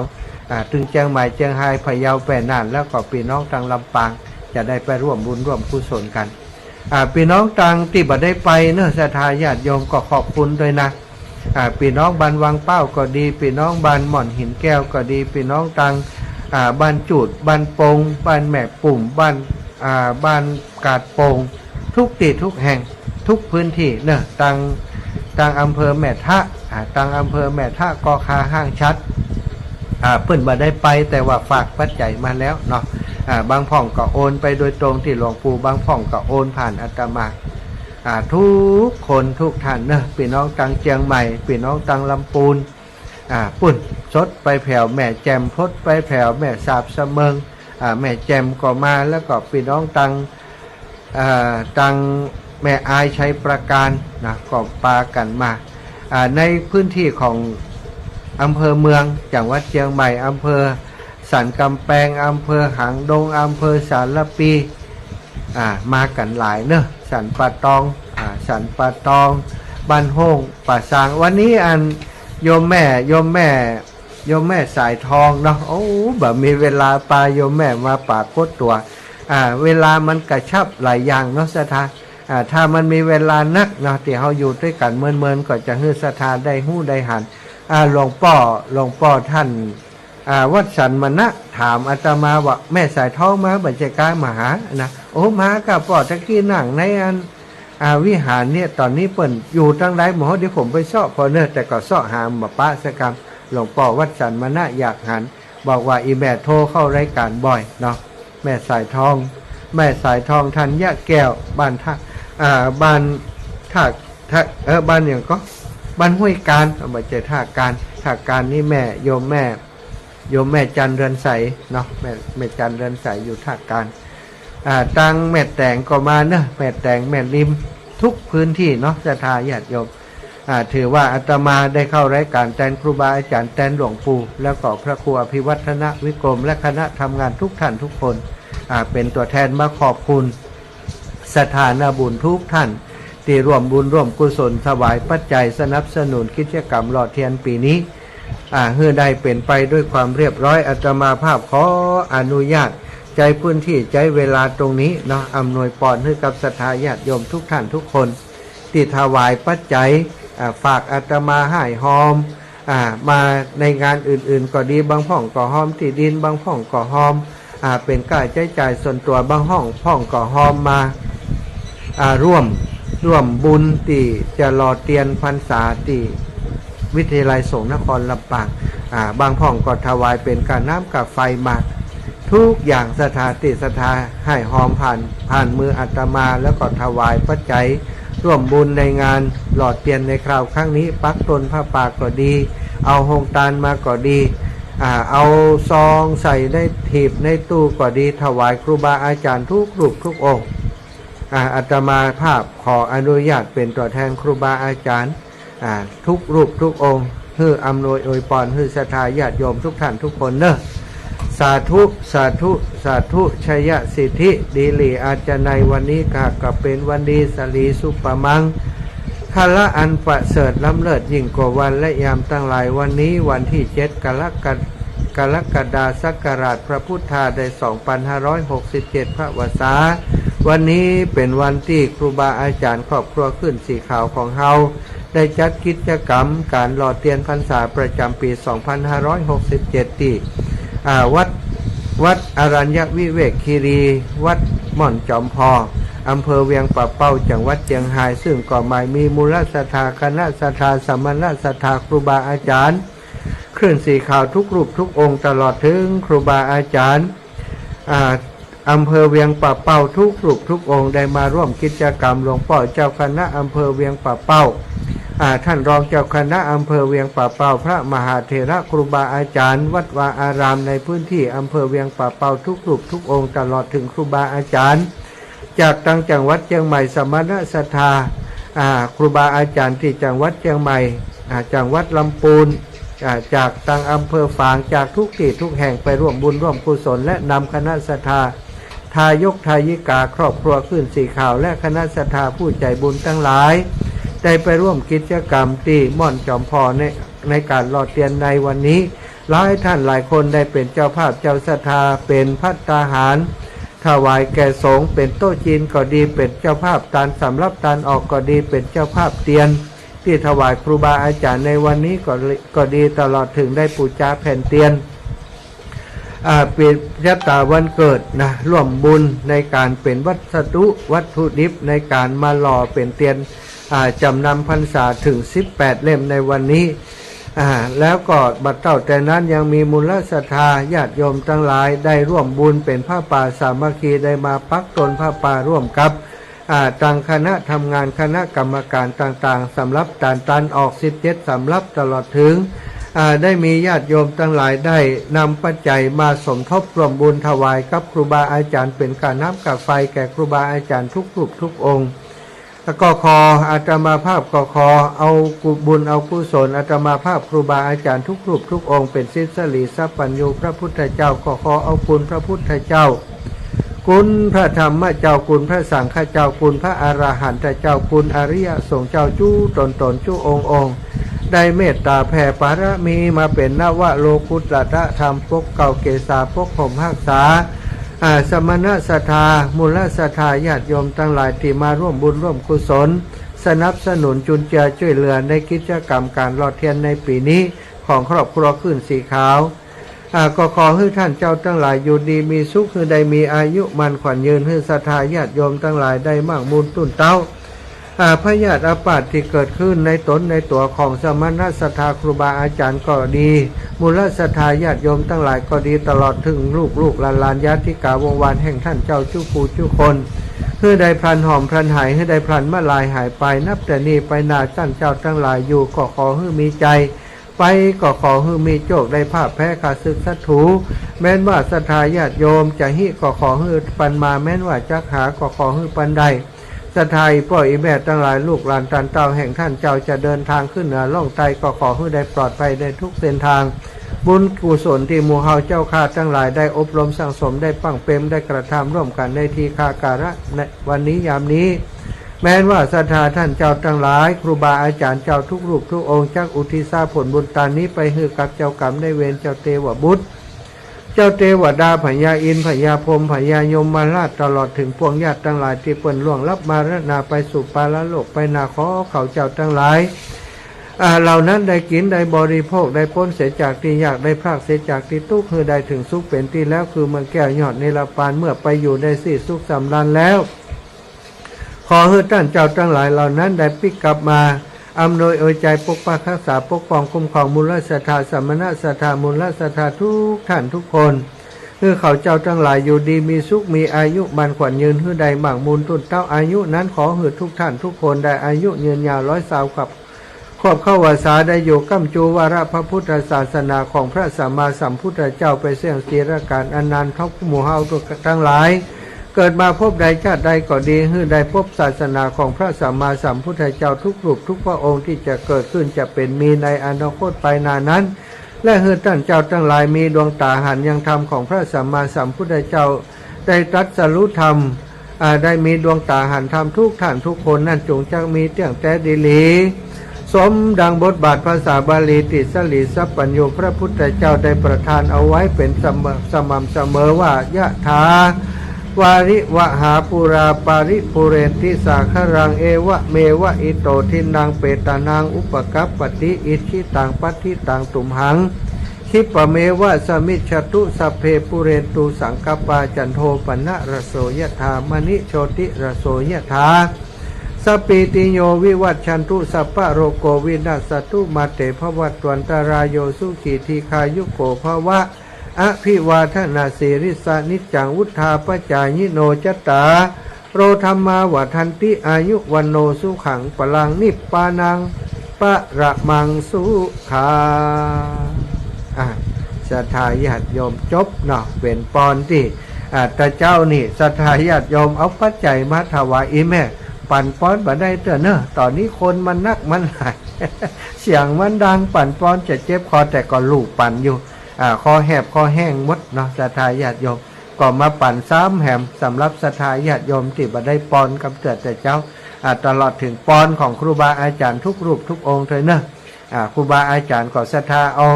ตึงเชียงใหม่เชียงรายพะเยาแปรน่านแล้วก็พี่น้องทางลำปางจะได้ไปร่วมบุญร่วมกุศลกันพี่น้องทางที่บ่ได้ไปเนอะศรัทธาญาติโยมก็ขอบคุณด้วยนะพี่น้องบ้านวังเป้าก็ดีพี่น้องบ้านหม่อนหินแก้วก็ดีพี่น้องทางบ้านจูดบ้านปงบ้านแม่ปุ่มบ้านกาดปงทุกที่ทุกแห่งทุกพื้นที่เนอะต่างอำเภอแม่ทะต่างอำเภอแม่ทะก็คาห้างชัดเพิ่นมาได้ไปแต่ว่าฝากปัจจัยมาแล้วเนาะบางพ่องก็โอนไปโดยตรงที่หลวงปู่บางพ่องก็โอนผ่านอาตมาทุกคนทุกท่านเนอะพี่น้องตังเชียงใหม่พี่น้องตังลำปูนปุ่นชดไปแผ่วแม่แจมพดไปแผ่วแม่สาบเสมิงแม่แจมก็มาแล้วก็พี่น้องตังแม่อายชัยประการนะก็ปากันมาในพื้นที่ของอำเภอเมืองจังหวัดเชียงใหม่อำเภอสันกำแพงอำเภอหางดงอำเภอสารปีมากันหลายเนอะสันปะตองบ้านโฮงป่าซางวันนี้โยมแม่สายทองเนาะโอ้แบบมีเวลาปาโยมแม่มาปากโคตรตัวเวลามันกระชับหลายอย่างเนาะศรัทธาถ้ามันมีเวลานักเนาะที่เขาอยู่ด้วยกันเมินก็จะฮือศรัทธาได้หู้ได้หันหลวงพ่อท่านวัดสันมณะถามอาตมาว่าแม่สายทองมาบัจเจกายมาหานะโอ้มากับป่อตะกี้นั่งในวิหารเนี่ยตอนนี้เปิ่นอยู่ตั้งไรหมอเดี๋ยวผมไปซ่อพอเนอะแต่ก็ซ่อหามมาป้าสกรรมหลวงพ่อวัดสันมณะอยากหันบอกว่าอีแม่โทรเข้ารายการบ่อยเนาะแม่สายทองทันยะแก้วบ้านท่าบ้านอย่างก็บ้านห้วยการบัจเจท่าการนี่แม่โยมแม่จันเรือนใสเนาะแม่จันเรือนใสอยู่ท่าการตังแม่แตงก็มาเนอะแม่แตงแม่ริมทุกพื้นที่เนาะศรัทธาญาติโยมถือว่าอาตมาได้เข้ารายการแทนครูบาอาจารย์แทนหลวงปู่แล้วก็พระครูอภิวัฒนวิกรมและคณะทำงานทุกท่านทุกคนเป็นตัวแทนมาขอบคุณสถานบุญทุกท่านที่ร่วมบุญร่วมกุศลถวายปัจจัยสนับสนุนกิจกรรมหล่อเทียนปีนี้เพื่อได้เป็นไปด้วยความเรียบร้อยอาตมาภาพขออนุญาตใจพื้นที่ใจเวลาตรงนี้เนาะอำนวยพรให้กับศรัทธาญาติโยมทุกท่านทุกคนที่ถวายปัจจัยฝากอาตมาให้หอมมาในงานอื่นๆก็ดีบางพ่องก็หอมที่ดินบางพ่องก็หอมเป็นค่าใช้จ่ายส่วนตัวบางพ่องก็หอมมาร่วมบุญที่จะรอเตียนพรรษาที่วิทยาลัยสงฆ์นครลำปางบางพ่องก็ถวายเป็นการน้ำกับไฟมาทุกอย่างศรัทธาให้หอมผ่านมืออาตมาแล้วก็ถวายปัจจัยร่วมบุญในงานหลอดเตียนในคราวครั้งนี้ปักตนผ้าป่าก็ดีเอาหงตาลมาก็ดีเอาซองใส่ในถีบในตู้ก็ดีถวายครูบาอาจารย์ทุกรูปทุกองค์อาตมาภาพขออนุญาตเป็นตัวแทนครูบาอาจารย์ทุกรูปทุกองค์เพื่ออำนวยอวยพรให้ศรัทธาญาติโยมทุกท่านทุกคนเนอะสาธุชัยสิทธิดีหลีอาจจะในวันนี้ก็เป็นวันดีสลีสุปมังคละอันประเสริฐล้ำเลิศยิ่งกว่าวันและยามตั้งหลายวันนี้วันที่7กรกฎาคมศักราชพระพุทธาได้2567พระวษาวันนี้เป็นวันที่ครูบาอาจารย์ครอบครัวขึ้นสีขาวของเฮาได้จัดกิจกรรมการหล่อเทียนพรรษาประจำปี2567ที่วัดอรัญญวิเวกคีรีวัดหม่อนจอมพออำเภอเวียงป่าเป้าจังหวัดเชียงรายซึ่งก็หมายมีมูลศรัทธาคณะศรัทธาสมณศรัทธาครูบาอาจารย์เคลื่อนสีขาวทุกรูปทุกองค์ตลอดถึงครูบาอาจารย์อำเภอเวียงป่าเป้าทุกรูปทุกองค์ได้มาร่วมกิจกรรมหลวงพ่อเจ้าคณะอำเภอเวียงป่าเป้า ท่านรองเจ้าคณะอำเภอเวียงป่าเปาพระมหาเถระครูบาอาจารย์วัดวาอารามในพื้นที่อำเภอเวียงป่าเปาทุกรูปทุกองค์ตลอดถึงครูบาอาจารย์จากตั้งจังหวัดเชียงใหม่สมณศรัทธาครูบาอาจารย์ที่จังหวัดเชียงใหม่จังหวัดลำพูนจากตั้งอำเภอฝางจากทุกที่ทุกแห่งไปร่วมบุญร่วมกุศลและนำคณะศรัทธาทายกทายิกาครอบครัวขึ้นสีข่าวและคณะศรัทธาผู้ใจบุญทั้งหลายได้ไปร่วมกิจกรรมที่ม่อนจอมพอในการหล่อเทียนในวันนี้หลายท่านหลายคนได้เป็นเจ้าภาพเจ้าศรัทธาเป็นภัตตาหารถวายแก่สงฆ์เป็นโต๊ะจีนก็ดีเป็นเจ้าภาพตานสำรับตานออกก็ดีเป็นเจ้าภาพเตียนที่ถวายครูบาอาจารย์ในวันนี้ก็ดีตลอดถึงได้ปูชาแผ่นเตียนเป็นยตาวันเกิดนะร่วมบุญในการเป็นวัตถุดิบในการมาหล่อเป็นเตียนจำนำพรรษาถึง18เล่มในวันนี้แล้วก็บัดเต่าแต่นั้นยังมีมูลศรัทธาญาติโยมทั้งหลายได้ร่วมบุญเป็นผ้าป่าสามัคคีได้มาปักตนผ้าป่าร่วมกับต่างคณะทำงานคณะกรรมการต่างๆสำหรับตันออก17สำหรับตลอดถึงได้มีญาติโยมทั้งหลายได้นำปัจจัยมาสมทบร่วมบุญถวายกับครูบาอาจารย์เป็นการน้ำกับไฟแก่ครูบาอาจารย์ทุกรูปทุกองค์ก็ขออาตมาภาพก็ขอเอาบุญเอากุศลอาตมาภาพครูบาอาจารย์ทุกรูปทุกองค์เป็นศิษลีสัพพัญญูพระพุทธเจ้าก็ขอเอาคุณพระพุทธเจ้าคุณพระธรรมเจ้าคุณพระสังฆเจ้าคุณพระอรหันตเจ้าคุณอริยสงฆ์เจ้าจู้ตนจู้องค์ได้เมตตาแผ่ปารมีมาเป็นนวโลกุตตะธรรมปกเก่าเกษาปกผมหักษาสมณศรัทธามูลศรัทธาญาติโยมทั้งหลายที่มาร่วมบุญร่วมกุศลสนับสนุนจุนเจือช่วยเหลือในกิจกรรมการหล่อเทียนในปีนี้ของครอบครัวขึ้นสีขาวก็ขอให้ท่านเจ้าทั้งหลายอยู่ดีมีสุขคือได้มีอายุมันขวัญยืนให้ศรัทธาญาติโยมทั้งหลายได้มั่งมูลตุ้นเต้าพระญาติอาปาติที่เกิดขึ้นในตนในตัวของสมณศรัทธาครูบาอาจารย์ก็ดีมูลศรัทธาญาติโยมทั้งหลายก็ดีตลอดถึงลูกหลานญาติกาวงวานแห่งท่านเจ้าจุปูจุคนเพื่อได้พลันหอมพลันหายให้ได้พลันมะลายหายไปนับแต่นี้ไปนาท่านเจ้าทั้งหลายอยู่ก็ขอให้มีใจไปก็ขอให้มีโชคได้ภาพแพ้ขาศึกศัตรูแม้นว่าศรัทธาญาติโยมจะหิก็ขอให้ปันมาแม้นว่าจักหาก็ขอให้ปันใดศรัทธาพ่ออีแม่ทั้งหลายลูกหลานตันเต้าแห่งท่านเจ้าจะเดินทางขึ้นเหนือล่องใต้ก็ขอให้ได้ปลอดภัยในทุกเส้นทางบุญกุศลที่หมู่เฮาเจ้าข้าทั้งหลายได้อบรมสั่งสมได้ปั้งเปรมได้กระทำร่วมกันในทีฆาการะในวันนี้ยามนี้แม้ว่าศรัทธาท่านเจ้าทั้งหลายครูบาอาจารย์เจ้าทุกรูปทุกองค์จักอุทิศผลบุญตานนี้ไปให้กับเจ้ากรรมได้เวรเจ้าเทวบุตรเจ้าเทวดาพญาอินทร์พญาพรหมพญายมมาราชตลอดถึงพวงญาติทั้งหลายที่เปิ้นล่วงลับมารณาไปสู่ปาลโลกไปนาขอเขาเจ้าทั้งหลายเหล่านั้นได้กินได้บริโภคได้พ้นเสียจากที่ยากได้พรากเสียจากที่ทุกข์คือได้ถึงสุขเป็นที่แล้วคือเมืองแก้วยอดในละปานเมื่อไปอยู่ได้สิ้นสุขสำราญแล้วขอให้ท่านเจ้าทั้งหลายเหล่านั้นได้ปิกกลับมาอำนวยใจปกปักรักษาปกป้องคุ้มครองมูลศรัทธาสมณศรัทธามูลศรัทธาทุกท่านทุกคนคือเขาเจ้าทั้งหลายอยู่ดีมีสุขมีอายุมันขวัญยืนหื้อใดหมั่งมูลตุ้นเต้าอายุนั้นขอหื้อทุกท่านทุกคนได้อายุยืนยาว100 กับครอบเข้าวาสาได้อยู่กัมจูวาระพระพุทธศาสนาของพระสัมมาสัมพุทธเจ้าไปเสี่ยงศีรการอนันต์ทั้งหมู่เฮาทั้งหลายเกิดมาพบใดชาติใดก็ดีหื้อใดพบศาสนาของพระสัมมาสัมพุทธเจ้าทุกรูปทุกพระองค์ที่จะเกิดขึ้นจะเป็นมีในอนาคตไปนานนั้นและหื้อท่านเจ้าทั้งหลายมีดวงตาหันยังธรรมของพระสัมมาสัมพุทธเจ้าได้ตรัสรู้ธรรมได้มีดวงตาหันธรรมทุกท่านทุกคนนั่นจงจักมีเตี้ยงแต่ดีหลีสมดังบทบาทภาษาบาลีติสลีสัพปัญโยพระพุทธเจ้าได้ประทานเอาไว้เป็นสม่ำเสมอว่ายะถาวาริวหาปุราปาริปุเรนติสาครังเอวะเมวะอิโตทินังเปตานังอุปกัปปติอิชิตังปัฏฐิตังตุมหังคิปะเมวะสมิจฉตุสัพเพปุเรนตุสังกปาจันโทปนะระโสยถามณิโชติระโสยถาสปีติโยวิวัชชันตุสัพพะโรโกวินาศตุมาเตภวัตวันตรายโยสุขีทีคายุโกภวะอภิวาทนาสิริสานิจังวุธาปจายิโนจตาโรธรรมาวัฏันติอายุวันโนสุขังปลังนิพปานัง ปะระมังสุขาศรัทธาญาติโยมจบเนาะเป็นปอนที่แต่เจ้านี่ศรัทธาญาติโยมเอาปัจจัยมาถวายอีแม่ปั่นป้อนบ่ได้เต้อเนอะตอนนี้คนมันนักมันหลาย เสียงมันดังปั่นป้อนจะเจ็บคอแต่ก็ลูกปั่นอยู่คอแหบคอแห้งมดเนาะศรัทธาญาติโยมก็มาปั่นซ้ำแหมสำหรับศรัทธาญาติโยมที่บ่ได้ปอนกับเกิดแต่เจ้าตลอดถึงปอนของครูบาอาจารย์ทุกรูปทุกองค์เลยเนอะครูบาอาจารย์ก็ศรัทธาเอา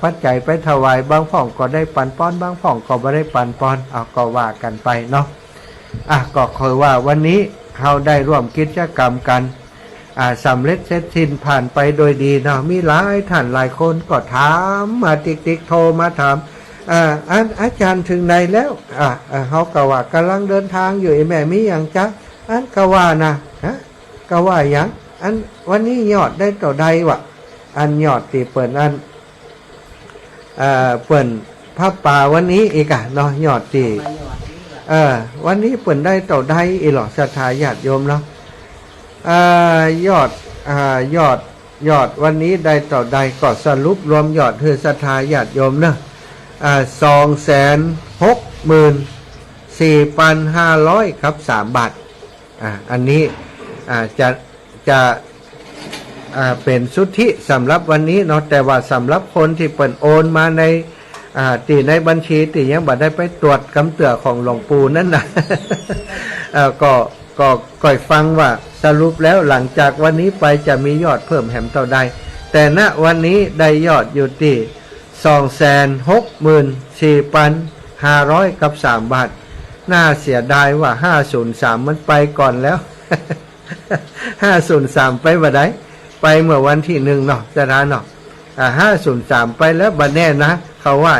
ปัจจัยไปถวายบางพ่องก็ได้ปั่นป้อนบางพ่องก็บ่ได้ปั่นป้อนก็ว่ากันไปเนาะก็คอยว่าวันนี้เราได้ร่วมกิจกรรมกันสำเร็จเสร็จสิ้นผ่านไปโดยดีเนาะมีหลายท่านหลายคนก็ถามมาติ๊กโทรมาถามอาจารย์ถึงไหนแล้วเขาก็ว่ากำลังเดินทางอยู่ไอ้แม่มีอย่างจ๊ะอันก็ว่านะก็ว่าอย่างอันวันนี้ยอดได้ต่อใดวะอันยอดตีเปิดอันเปิดพระป่าวันนี้อีกเนาะยอดตีวันนี้เปิดได้ต่อใดอีหรอศรัทธาญาติโยมเนาะยอดวันนี้ได้ต่อใดก็สรุปรวมยอดคือศรัทธาญาติโยมเนาะ264,500 ครับ3 บาทอันนี้จะเป็นสุทธิสำหรับวันนี้เนาะแต่ว่าสำหรับคนที่เปิดโอนมาในตีในบัญชีตียังบัดได้ไปตรวจกำเตือของหลวงปู่นั่นนะ ก็ฟังว่าสรุปแล้วหลังจากวันนี้ไปจะมียอดเพิ่มแหมเท่าใดแต่ณวันนี้ได้ยอดอยู่ที่264,500 กับ3 บาทน่าเสียดายว่า503มันไปก่อนแล้ว 503ไปบ่ได้ไปเมื่อวันที่1เนาะจะทานเนาะ503ไปแล้วบัดแน่นะเขาว่า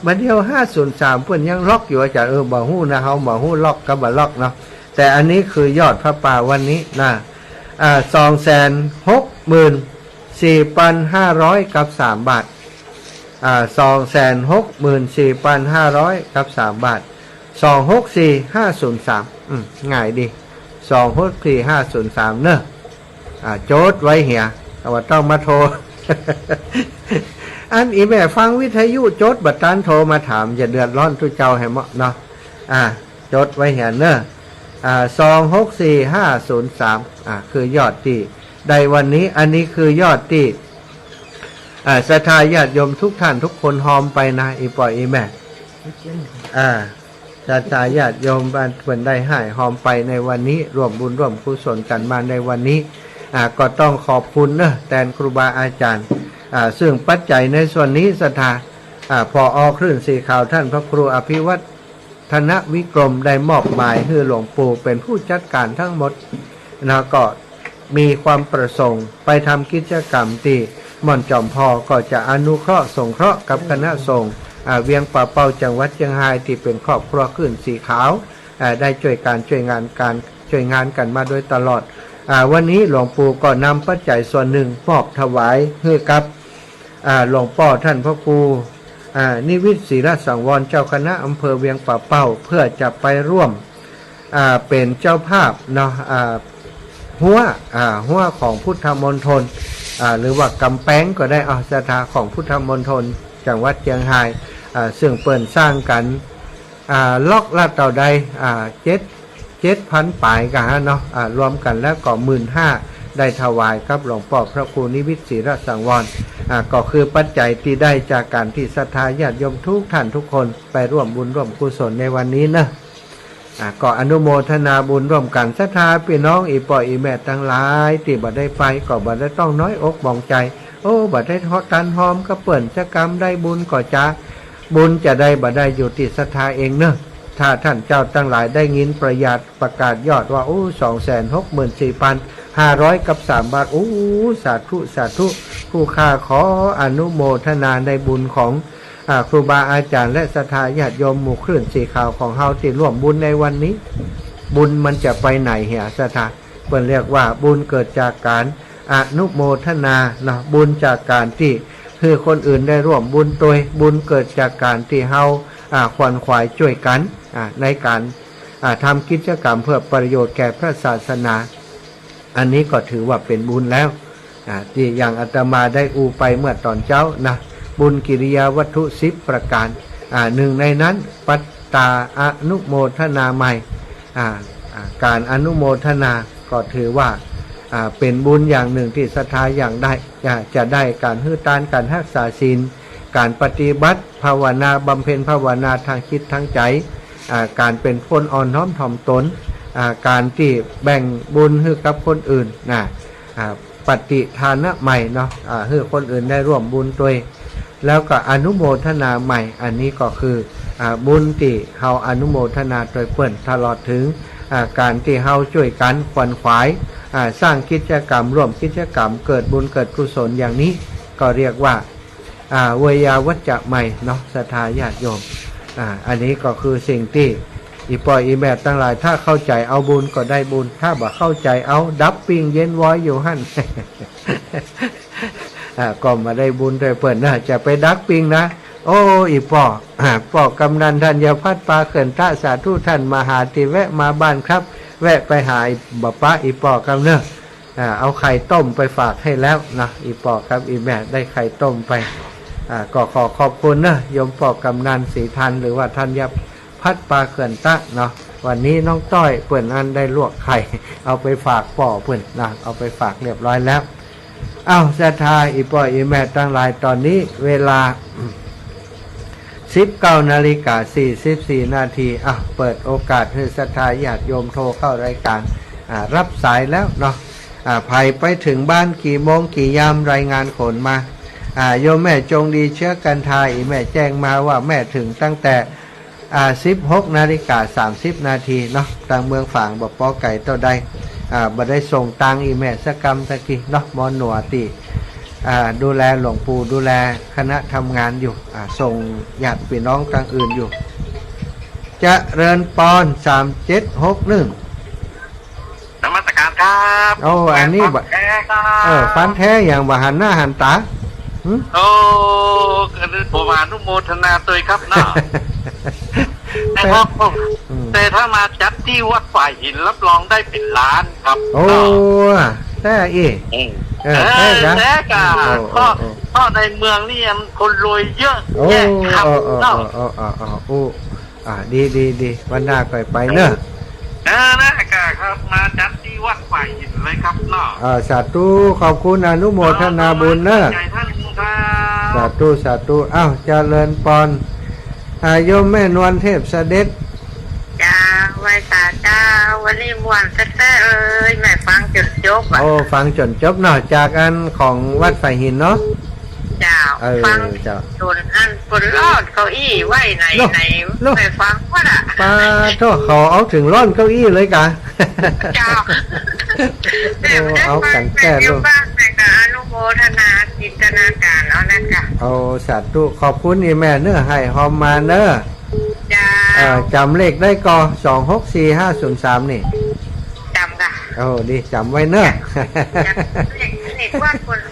บัดเดียว503เพิ่นยังล็อกอยู่อาจารย์บ่ฮู้นะเฮาบ่ฮู้ล็อกกับบ่ล็อกเนาะแต่อันนี้คือยอดพระป่าวันนี้นะ264,500 กับ3 บาท264,500 กับ3 บาท264503ง่ายดี264503เนอะโจทย์ไว้เหียแต่ว่าต้องมาโทร อันอีแม่ฟังวิทยุโจทย์บัดตันโทรมาถามอย่าเดือดร้อนทุกเจ้าให้เหมาะเนาะโจทย์ไว้เหียเนอะ264503คือยอดที่ในวันนี้อันนี้คือยอดที่ศรัทธาญาติโยมทุกท่านทุกคนหอมไปนะอีปอยอีแม่ศรัทธาญาติโยมบ้านเพิ่นได้ให้หอมไปในวันนี้ร่วมบุญร่วมกุศลกันมาในวันนี้ก็ต้องขอบคุณนะแทนครูบาอาจารย์ซึ่งปัจจัยในส่วนนี้ศรัทธาพอคลื่นสีขาวท่านพระครูอภิวัฒนวิกรมได้มอบหมายให้หลวงปู่เป็นผู้จัดการทั้งหมดนะก็มีความประสงค์ไปทำกิจกรรมที่ม่อนจอมพอก็จะอนุเคราะห์สงเคราะห์กับคณะสงฆ์เวียงป่าเป้าจังหวัดเชียงรายที่เป็นครอบครัวคลื่นสีขาวได้ช่วยงานกันมาโดยตลอดวันนี้หลวงปู่ก็นำปัจจัยส่วนหนึ่งมอบถวายให้กับหลวงพ่อท่านพระครูนิวิตศรีรสังวรเจ้าคณะอำเภอเวียงป่าเป้าเพื่อจะไปร่วมเป็นเจ้าภาพเนาะหัวของพุทธมณฑลหรือว่ากำแพงก็ได้ศรัทธาของพุทธมณฑลจังหวัดเชียงรายซึ่งเปิดสร้างกันล็อกละต่อใด7,000 ปลายกันเนาะรวมกันแล้วก็ 15,000 ได้ถวายกับหลวงพ่อพระครูนิวิตศรีรสังวรก็คือปัจจัยที่ได้จากการที่ศรัทธาญาติโยมทุกท่านทุกคนไปร่วมบุญร่วมกุศลในวันนี้นะก็อนุโมทนาบุญร่วมกันศรัทธาพี่น้องอีปออีแม่ทั้งหลายที่บ่ได้ไปก็บ่ได้ต้องน้อยอกมองใจบ่ได้ทอดกันหอมก็เปิ่นจะกรรมได้บุญก็จะบุญจะได้บ่ได้อยู่ที่ศรัทธาเองเนอะถ้าท่านเจ้าทั้งหลายได้ยินประกาศยอดว่า264,500 กับ3 บาทสาธุผู้ข้าขออนุโมทนาในบุญของครูบาอาจารย์และศรัทธาญาติโยมหมู่คลื่นสีขาวของเฮาที่ร่วมบุญในวันนี้บุญมันจะไปไหนเหียศรัทธาเพิ่นเรียกว่าบุญเกิดจากการอนุโมทนานะบุญจากการที่คือคนอื่นได้ร่วมบุญโดยบุญเกิดจากการที่เฮาขวนขวายช่วยกันในการทำกิจกรรมเพื่อประโยชน์แก่พระศาสนาอันนี้ก็ถือว่าเป็นบุญแล้ว ที่อย่างอาตมาได้อูไปเมื่อตอนเช้านะบุญกิริยาวัตถุ10ประการหนึ่งในนั้นปัตตาอนุโมทนาใหม่การอนุโมทนาก็ถือว่าเป็นบุญอย่างหนึ่งที่ศรัทธาอย่างได้จะได้การฮื้อตานการรักษาศีลการปฏิบัติภาวนาบำเพ็ญภาวนาทางคิดทางใจการเป็นคนอ่อนน้อมถ่อมตนการที่แบ่งบุญให้กับคนอื่นปฏิทานะใหม่เนาะให้คนอื่นได้ร่วมบุญด้วยแล้วก็อนุโมทนาใหม่อันนี้ก็คือบุญที่เฮาอนุโมทนาโดยเปิ้นตลอดถึงการที่เฮาช่วยกันขวนขวายสร้างกิจกรรมร่วมกิจกรรมเกิดบุญเกิดกุศลอย่างนี้ก็เรียกว่าเวยาวัจจะใหม่เนาะศรัทธาญาติโยมอันนี้ก็คือสิ่งที่อีปอยอีแม่ตั้งหลายถ้าเข้าใจเอาบุญก็ได้บุญถ้าบ่เข้าใจเอาดับปิ้งเย็นว้อยอยู่หั่น ก็มาได้บุญด้วยเปิดนะจะไปดักปิ้งนะโอ้อีปอกำนันท่านยาพัดปลาเขื่อนตะสาธุท่านมาหาที่แวะมาบ้านครับแวะไปหาบ่ป้าอีปอกำเนอะเอาไข่ต้มไปฝากให้แล้วนะอีปอครับอีแม่ได้ไข่ต้มไปก็ขอบคุณนะโยมปอกำนันศรีทันหรือว่าท่านยาพัดปลาเขื่อนตะเนาะวันนี้น้องต้อยเปิ่นอันได้ลวกไข่เอาไปฝากป่อเปิ่นนะเอาไปฝากเรียบร้อยแล้วศรัทธาอีปอยอีแม่ตั้งหลายตอนนี้เวลา19:44 นาทีเปิดโอกาสให้ศรัทธาญาติโยมโทรเข้ารายการรับสายแล้วเนาะภัยไปถึงบ้านกี่โมงกี่ยามรายงานผลมาโยมแม่จงดีเชื้อกันทายอีแม่แจ้งมาว่าแม่ถึงตั้งแต่16:30 นาทีเนาะทางเมืองฝางบ่ปอไก่เต้าใดบ่ได้ส่งตังอีแม่สักกรรมตะกี้เนาะมอหนัวติดูแลหลวงปู่ดูแลคณะทำงานอยู่ส่งญาติพี่น้องทางอื่นอยู่จะเริญปอน3761นมัสการครับโอ้อันนี้บ่ฟันแท้อย่างบ่หันหน้าหันตาโอ้ผมอนุโมทนาตัวครับเนาะแต่ถ้ามาจัดที่วัดฝ่ายหินรับรองได้เป็นล้านครับโอ้แต่อีแต่กะพ่อในเมืองนี่คนรวยเยอะแยะครับเนาะดีวันหน้าไปเนอะนะครับมาจัดที่วัดฝ่ายหินเลยครับเนาะสาธุขอบคุณอนุโมทนาบุญเนอะสาธุเจริญปอนโยมแม่นวลเทพเสด็จจ้าไว้สาจ้าวันนี้ม่วนแท้ๆแม่ฟังจนจบฟังจนจบเนาะจากอันของวัดฝ่ายหินเนาะจ้าฟังจนอันคนรอดเก้าอี้ไว้ไหนแม่ฟังว่าป้าโทษเขาเอาถึงร่อนเก้าอี้เลยกะจ้าเอากันแก้ลูกแม่ก็อนุโมทนาจินตนาการแล้วนะคะสาธุขอบคุณอีแม่เนื้อให้หอมมาเนื้อจำเลขได้ก็264503นี่จำค่ะดีจำไว้เนอะเลขวัดคน641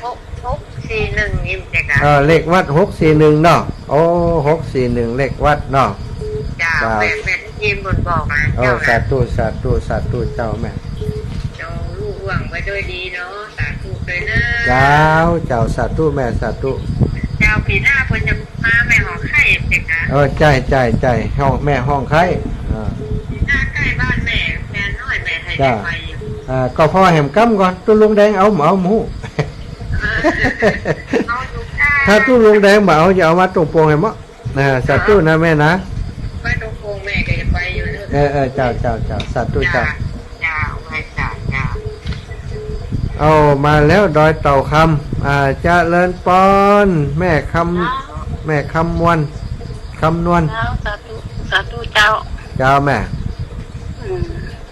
นี่จ้ะเลขวัด641เนาะ641เลขวัดเนาะจ้าแม่ทีมบนบอกนะสาธุเจ้าแม่เจ้าลูกหวังไว้ด้วยดีเนาะสาธุเลยนะเจ้าสาธุแม่สาธุเจ้าปีหน้าคนจะมาแม่ห้องไข่เด็กนะใจห้องแม่ห้องไข่หน้าใกล้บ้านแม่น้อยแม่ไทยไปก็พ่อแหมกั้มก่อนตุ้ลุงแดงเอาหมู ถ้าตุ้ลุงแดงมาเอาจะเอามาตรงโปงให้มั้งสาธุนะแม่นะไปตรงโปงแม่ก็จะไปอยู่เจ้าสาธุเจ้าไปจ้ามาแล้วดอยเต่าคำเจริญปอนแม่คำมวลคำนวลสาธุเจ้าแม่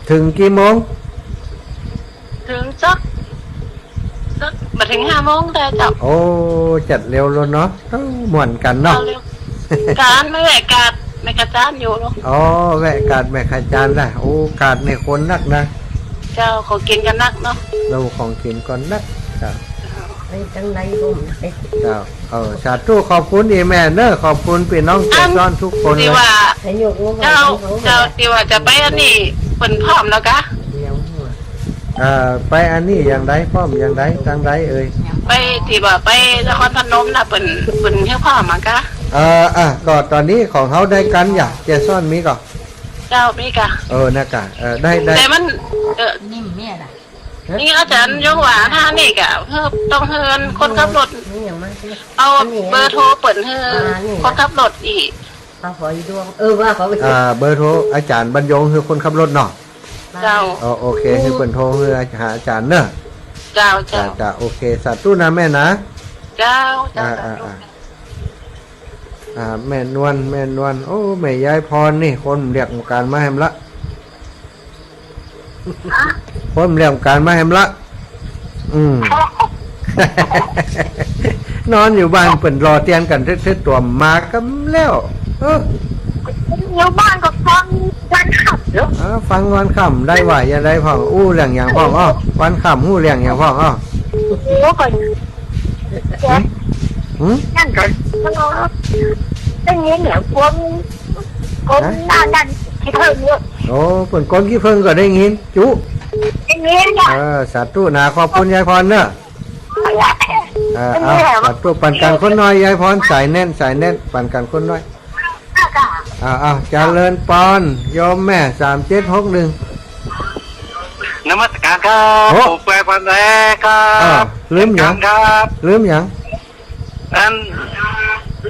ถึงกี่โมงถึงสักมาถึง5 โมงแต่เจ้าจัดเร็วแล้วเนาะหม่วนกันเนาะการไม่แหวกกาดไม่กระจานอยู่เนาะแหวกกาดไม่กระจานได้กาดในคนนักนะเจ้าของกินกันนักเนาะเราของกินก่อนนักไปจังไรผมเจ้าสาธุขอบคุณอีแม่เนอะขอบคุณพี่น้องเจ้าซ้อนทุกคนเลยเจ้าที่ว่าจะไปอันนี้เป็นพร้อมแล้วกะ ไปอันนี้อย่างไรพร้อมอย่างไรทางไรเอ่ย ไปที่ว่าไปนครพนมน่ะเป็นเที่ยวพ่อมากะ ก็ตอนนี้ของเขาได้กันอย่าเจซ่อนมีก่อน เจ้าพี่กะ นะกะได้แต่มันนิ่มเมียน่ะ นี่อาจารย์ยกว่าท่านี่กะเพื่อต้องเฮือนคนขับรถ นี่อย่างมัน เอาเบอร์โทรเปิดเฮือนคนขับรถอีก เอาขออีดวงว่าขอไป เบอร์โทรอาจารย์บรรยงคือคนขับรถเนาะ เจ้า โอเคคือเปิดโทรคือหาอาจารย์เนอะ เจ้าเจ้า จ้าโอเคสาธุนะแม่นะ เจ้าเจ้า แม่นวลโอ้แม่ยายพรนี่คนเรียกการมาแฮมละคนเรียกการมาแฮมละนอนอยู่บ้านเปิ่นรอเตียนกันเท็ดตัวมากันแล้วอยู่บ้านก็ฟังวันขับอยู่ฟังวันค่ำได้ไหวอย่าได้พ่องอู้เรื่องอย่างพ่องวันค่ำอู้เรื่องอย่างพ่องโอ้ก่อนนั่นก่อนตั้งนี้เนี่ยคนนั่นที่เพิ่งเยอะโอ้เปิ่นคนที่เพิ่งก็ได้ยินจุอย่างนี้เนี่ยสาธุนะขอบคุณยายพรเนอะสาธุปั่นกันคนน้อยยายพรสายแน่นปั่นกันคนน้อยเจริญปอนโยมแม่3761นมัสการครับผมแปลพันแรกครับลืมอย่างอัน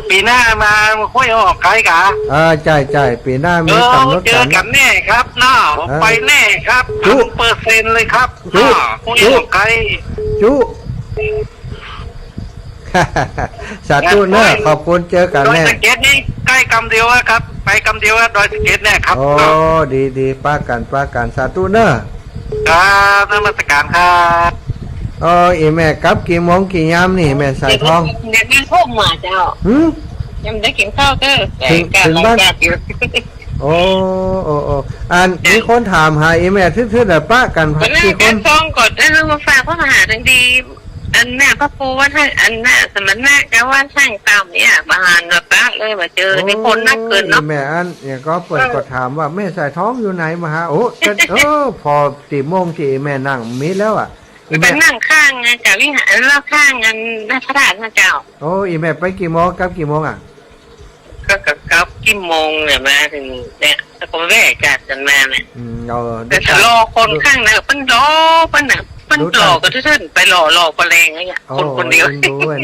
ปีหน้ามาค่อยออกไกลกะใจปีหน้ามีกำหนดเจอกันแน่ครับน้าผมไปแน่ครับ100%เลยครับน้าค่อยออกไกลจุสาธุเนอะขอบคุณเจอกันแน่ดอยสะเก็ดนี่ใกล้กำเดียวครับไปกำเดียวดอยสะเก็ดแน่ครับโอ้ดีป้ากันสาธุเนอะครับนมัสการครับอีแม่กลับกี่โมงกี่ยามนี่แม่สายทองเด็กนั่งพุ่มมาเจ้ายังได้กินข้าวก็ถึงบ้านโอ้มีคนถามหาอีแม่ทื่อๆแต่ป้ากันพักกี่คนฟ้องกดได้รู้มาฝากพ่อมหาทั้งดีอันแม่พระครูว่าท่านอันน่ะสมณะแกว่าช่างตามเนี่ยมาหานมาป้าเลยมาเจอในคนนักเกินเนาะแม่อันเนี่ยก็เปิดก็ถามว่าแม่สายท้องอยู่ไหนมาหาพอ4 โมงที่แม่นั่งมีแล้วเป็นนั่งข้างไงกับวิหารแล้วข้างกันหน้าพระธาตุพระเจ้าอีแม่ไปกี่โมงกับกี่โมงก็กับกี่โมงเนี่ยมาถึงเนี่ยแล้วก็แวะจัดกันมาเนี่ยแต่รอคนข้างนะเป็นรอเป็นน่ะเป็นรอก็ท่านไปรอประแรงไงคนเดียว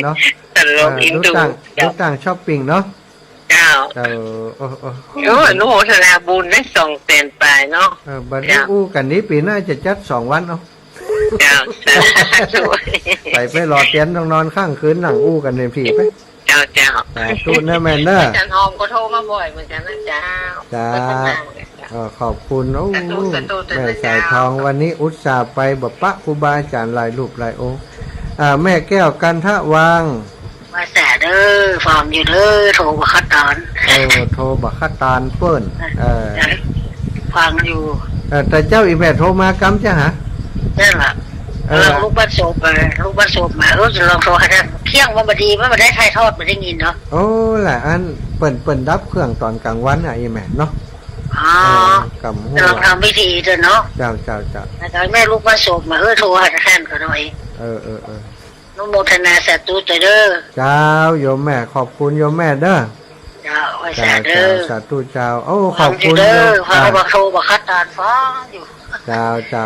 เนาะแต่เราอินดูต่างช้อปปิ้งเนาะเจ้าโน้ธนาบุญได้2 เซนไปเนาะบัดนี้อู้กันนี้ปีหน้าจะจัด2 วันไปรอเตียนต้องนอนข้างคืนนั่งอู้กันในผีไปเจ้าตูนนะแม่เนอะอาจารย์หอมก็โทรมาบ่อยเหมือนกันนะเจ้าขอบคุณแม่สายทองวันนี้อุตส่าห์ไปแบบปะครูบาอาจารย์หลายรูปหลายองค์แม่แก้วกันทะวังมาแสเด้อฟอร์มอยู่เด้อโทรบักขัดตอนโทรบักขัดตอนเปิ้นฟังอยู่แต่เจ้าอีแม่โทรมากำจ้ะฮะนั่นแหละลูกบ้านโศกมาจะลองโทรให้เที่ยงว่าบดีว่ามันได้ถ่ายทอดมันได้ยินเนาะแหละอันเปิ่นดับเครื่องตอนกลางวันอีแม่เนาะกำหัวลองทำพิธีเถอะเนาะเจ้าแต่แม่ลูกบ้านโศกมาโทรให้แทนก็หน่อยนุโมทนาสาธุเด้อเจ้าโยมแม่ขอบคุณโยมแม่เด้อเจ้าสาธุเจ้าขอบคุณเด้อพระบักโทบักคัดตานฟ้าอยู่เจ้า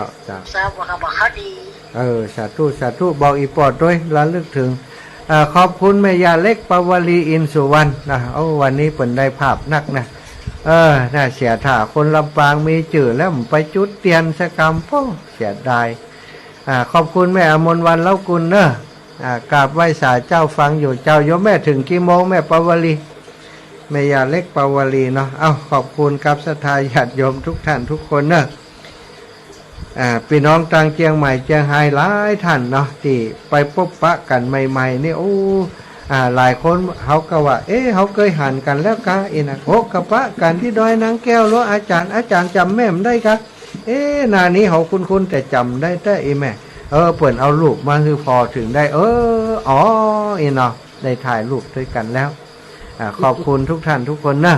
ทราบว่าบักคัดดีสาธุบอกอีปอดด้วยระลึกถึงขอบคุณแม่ยาเล็กปวลีอินสุวรรณนะวันนี้เปิ่นได้ภาพนักนะน่าเสียถ่าคนลำปางมีจื่อแล้วไปจุดเตียนสกรรมพ่อเสียดายขอบคุณแม่อมนวันเล่ากุลเนอะกราบไหว้สาเจ้าฟังอยู่เจ้าโยมแม่ถึงกี่โมงแม่ปวลีแม่ยาเล็กปวลีเนาะขอบคุณกับศรัทธาญาติโยมทุกท่านทุกคนเนอะพี่น้องต่างเชียงใหม่เชียงรายหลายท่านเนาะที่ไปพบปะกันใหม่ๆนี่หลายคนเขาก็ว่าเขาเคยหันกันแล้วกะนะกะปะกันที่ดอยนางแก้วแล้วอาจารย์จำแม่มได้กะนานี้เขาคุ้นแต่จำได้แต่แม่เปิ่นเอารูปมาคือพอถึงได้เนาะได้ถ่ายรูปด้วยกันแล้วขอบคุณทุกท่านทุกคนนะ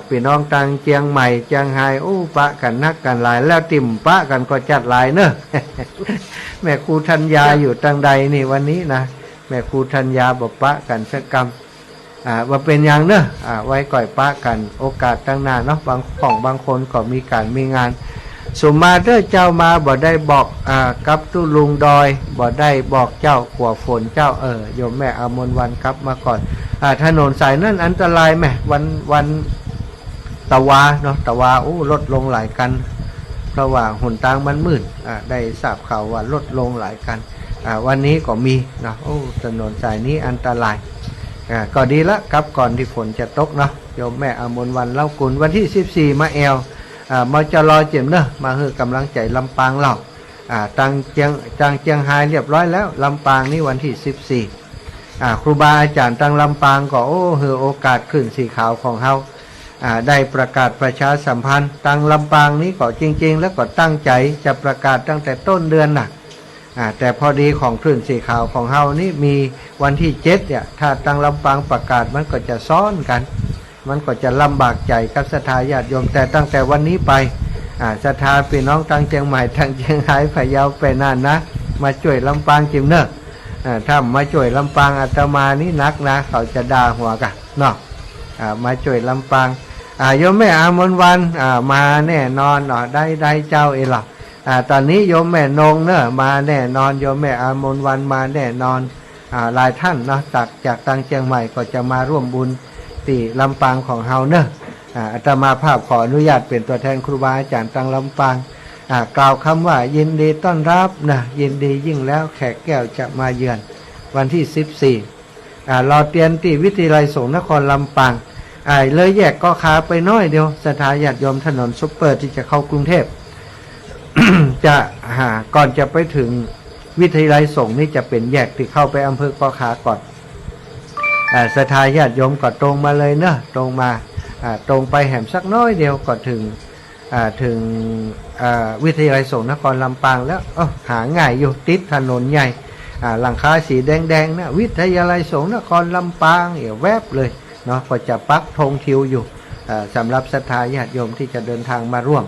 พี่น้องตังเจียงใหม่เจียงไฮ้ปะกันนักกันหลายแล้วติ่มปะกันก็จัดหลายเนอะ แม่ครูธัญญาอยู่ตังใดนี่วันนี้นะแม่ครูธัญญาบอกปะกันสักกรรมว่าเป็นอย่างเนอะไว้ก่อยปะกันโอกาสตั้งหน้าเนาะบางคนก็มีการมีงานสมมาเด้อเจ้ามาบ่ได้บอกกับตุลุงดอยบ่ได้บอกเจ้าขัวฝนเจ้าโยมแม่อมนวันครับมาก่อนถนนสายนั้นอันตรายไหมวันตะวาเนาะตะวาลดลงหลายกันเพราะว่าหนทางมันมืดได้ทราบข่าวว่าลดลงหลายกันวันนี้ก็มีเนาะถนนสายนี้อันตรายก็ดีละครับก่อนที่ฝนจะตกเนาะโยมแม่อมนวันเล่ากุลวันที่14มาแอลมาจะรอเจ็บเนอะมาคือกำลังใจลำปางเราตังเจียงไฮ้เรียบร้อยแล้วลำปางนี่วันที่14ครูบาอาจารย์ตังลำปางก็โอกาสขึ้นสีขาวของเฮาได้ประกาศประชาสัมพันธ์ตังลำปางนี้ก็จริงๆแล้วก็ตั้งใจจะประกาศตั้งแต่ต้นเดือนน่ะแต่พอดีของคลื่นสีขาวของเฮานี่มีวันที่7เนี่ยถ้าตังลำปางประกาศมันก็จะซ้อนกันมันก็จะลำบากใจกับศรัทธาญาติโยมแต่ตั้งแต่วันนี้ไปศรัทธาพี่น้องทางเชียงใหม่ทางเชียงรายพะเยาไปนั่นนะมาช่วยลำปางจิมเนอะถ้ามาช่วยลำปางอาตมานี่นักนะเขาจะด่าหัวกันเนาะมาช่วยลำปางโยมแม่อามนวันมาแน่นอนได้เจ้าเอล่ะตอนนี้โยมแม่นงเนอะมาแน่นอนโยมแม่อามนวันมาแน่นอนหลายท่านเนาะจากทางเชียงใหม่ก็จะมาร่วมบุญที่ลำปางของเฮาเนอะอาตมาภาพขออนุญาตเป็นตัวแทนครูบาอาจารย์ตังลำปางกล่าวคำว่ายินดีต้อนรับนะยินดียิ่งแล้วแขกแก้วจะมาเยือนวันที่14รอเตียนที่วิทยาลัยสงฆ์นครลำปางเลยแยกก็ขาไปน้อยเดียวสถาญาติโยมถนนซุปเปอร์ที่จะเข้ากรุงเทพ จะก่อนจะไปถึงวิทยาลัยสงฆ์นี่จะเป็นแยกที่เข้าไปอำเภอก็ขาก่อนสถาญาติโยมก็ตรงมาเลยเนอะตรงมาตรงไปแหมสักน้อยเดียวก็ถึงวิทยาลัยสงฆ์นครลำปางแล้วหาง่ายอยู่ติดถนนใหญ่หลังคาสีแดงๆนะวิทยาลัยสงฆ์นครลำปางแวบเลยเนาะก็จะปักธงทิวอยู่สำหรับศรัทธาญาติโยมที่จะเดินทางมาร่วม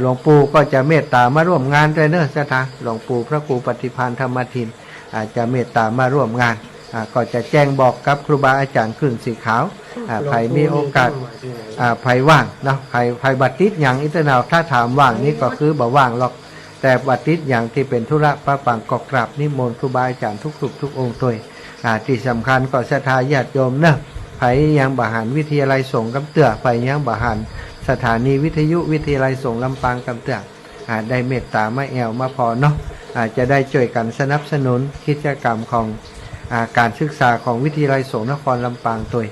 หลวงปู่ก็จะเมตตามาร่วมงานด้วยเนอะศรัทธาหลวงปู่พระครูปฏิภาณธรรมทินจะเมตตามาร่วมงานก็จะแจ้งบอกกับครูบาอาจารย์คลื่นสีขาวใครมีโอกาสใครว่างเนาะใครบัตรติดอย่างอิตนาถ้าถามว่างนี่ก็คือบ่ว่างหรอกแต่บัตรติดอย่างที่เป็นธุระประปังก็กราบนิมนต์ครูบาอาจารย์ทุกองค์ตัวที่สำคัญก็ศรัทธาญาติโยมเนอะไผยังบาหารวิทยาลัยสงฆ์กำเตือไผยังบาหารสถานีวิทยุวิทยาลัยสงฆ์ลำปางกำเตือได้เมตตามาแอวมาพอเนาะจะได้ช่วยกันสนับสนุนกิจกรรมของการศึกษาของวิทยาลัยสงฆ์นครลำปางตัว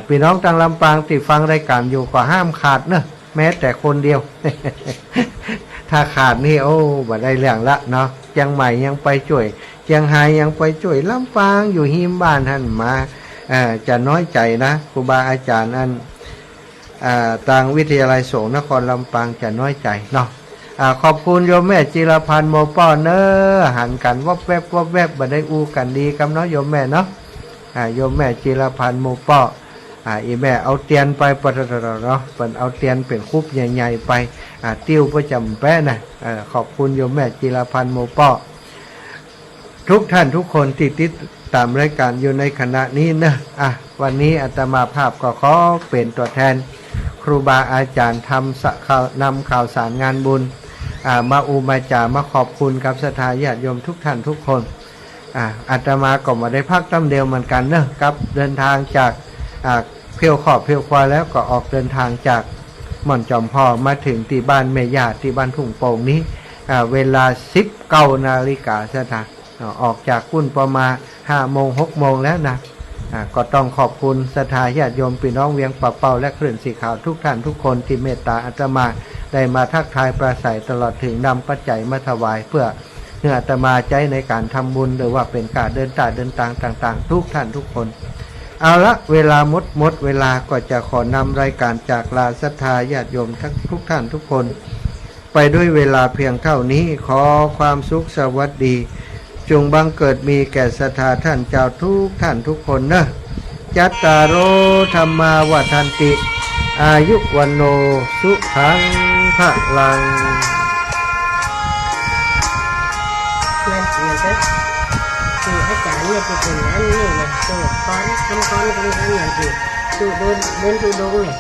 พี่น้องทางลำปางติดฟังรายการอยู่ก็ห้ามขาดเนอะแม้แต่คนเดียว ถ้าขาดนี่บ่ได้เรื่องละเนาะเชียงใหม่ยังไปช่วยเชียงรายยังไปช่วยลำปางอยู่หิมบ้านท่านมาจะน้อยใจนะครูบาอาจารย์นั้นทางวิทยาลัยสงฆ์นครลำปางจะน้อยใจเนาะขอบคุณโยมแม่จิรพันธ์โมป้อเนอะหันกันวับแวบบ่ได้อู้กันดีกับเนาะโยมแม่เนาะโยมแม่จิรพันธ์โมป้ออีแม่เอาเตียนไปปะเนาะเป็นเอาเตียนเป็นคุบใหญ่ๆไปติ้วประจำแป้นะขอบคุณโยมแม่จิรพันธ์โมป้อทุกท่านทุกคนที่ติดตามรายการอยู่ในขณะนี้นะวันนี้อาตมาภาพก็ขอเป็นตัวแทนครูบาอาจารย์นำข่าวสารงานบุญมามาจามาขอบคุณกับศรัทธาญาติโยมทุกท่านทุกคนอาตมาก็มาได้พักตั้มเดียวเหมือนกันเนอะครับเดินทางจากเพียวขอบเพียวควาแล้วก็ออกเดินทางจากหม่อนจอมพ่อมาถึงที่บ้านแม่ญาติที่บ้านทุ่งโป่งนี้เวลา19 นาฬิกาศรัทธาออกจากกุ้นประมาณ5 โมง 6 โมงแล้วนะก็ต้องขอบคุณศรัทธาญาติโยมพี่น้องเวียงป่าเป่าและคลื่นสีขาวทุกท่านทุกคนที่เมตตาอาตมาได้มาทักทายปราศัยตลอดถึงนำปัจจัยมาถวายเพื่อเนื้ออาตมาใจในการทำบุญหรือว่าเป็นการเดินทางต่างๆทุกท่านทุกคนเอาละเวลาหมดเวลาก็จะขอนำรายการจากลาศรัทธาญาติโยมทุกท่านทุกคนไปด้วยเวลาเพียงเท่านี้ขอความสุขสวัสดีจงบังเกิดมีแก่ศรัทธาท่านเจ้าทุกท่านทุกคนนะจัตตารโอธรรมาวัฏันติอ อายุวันโนสุขังพลัง เพื่อนเพื่อนก็คืออาจารย์เนี่ยจะเป็นนั้นนี่นะตัวค้อนทำค้อนกันอย่างที่ตัวโดนเดินตัวโดงเนี่ย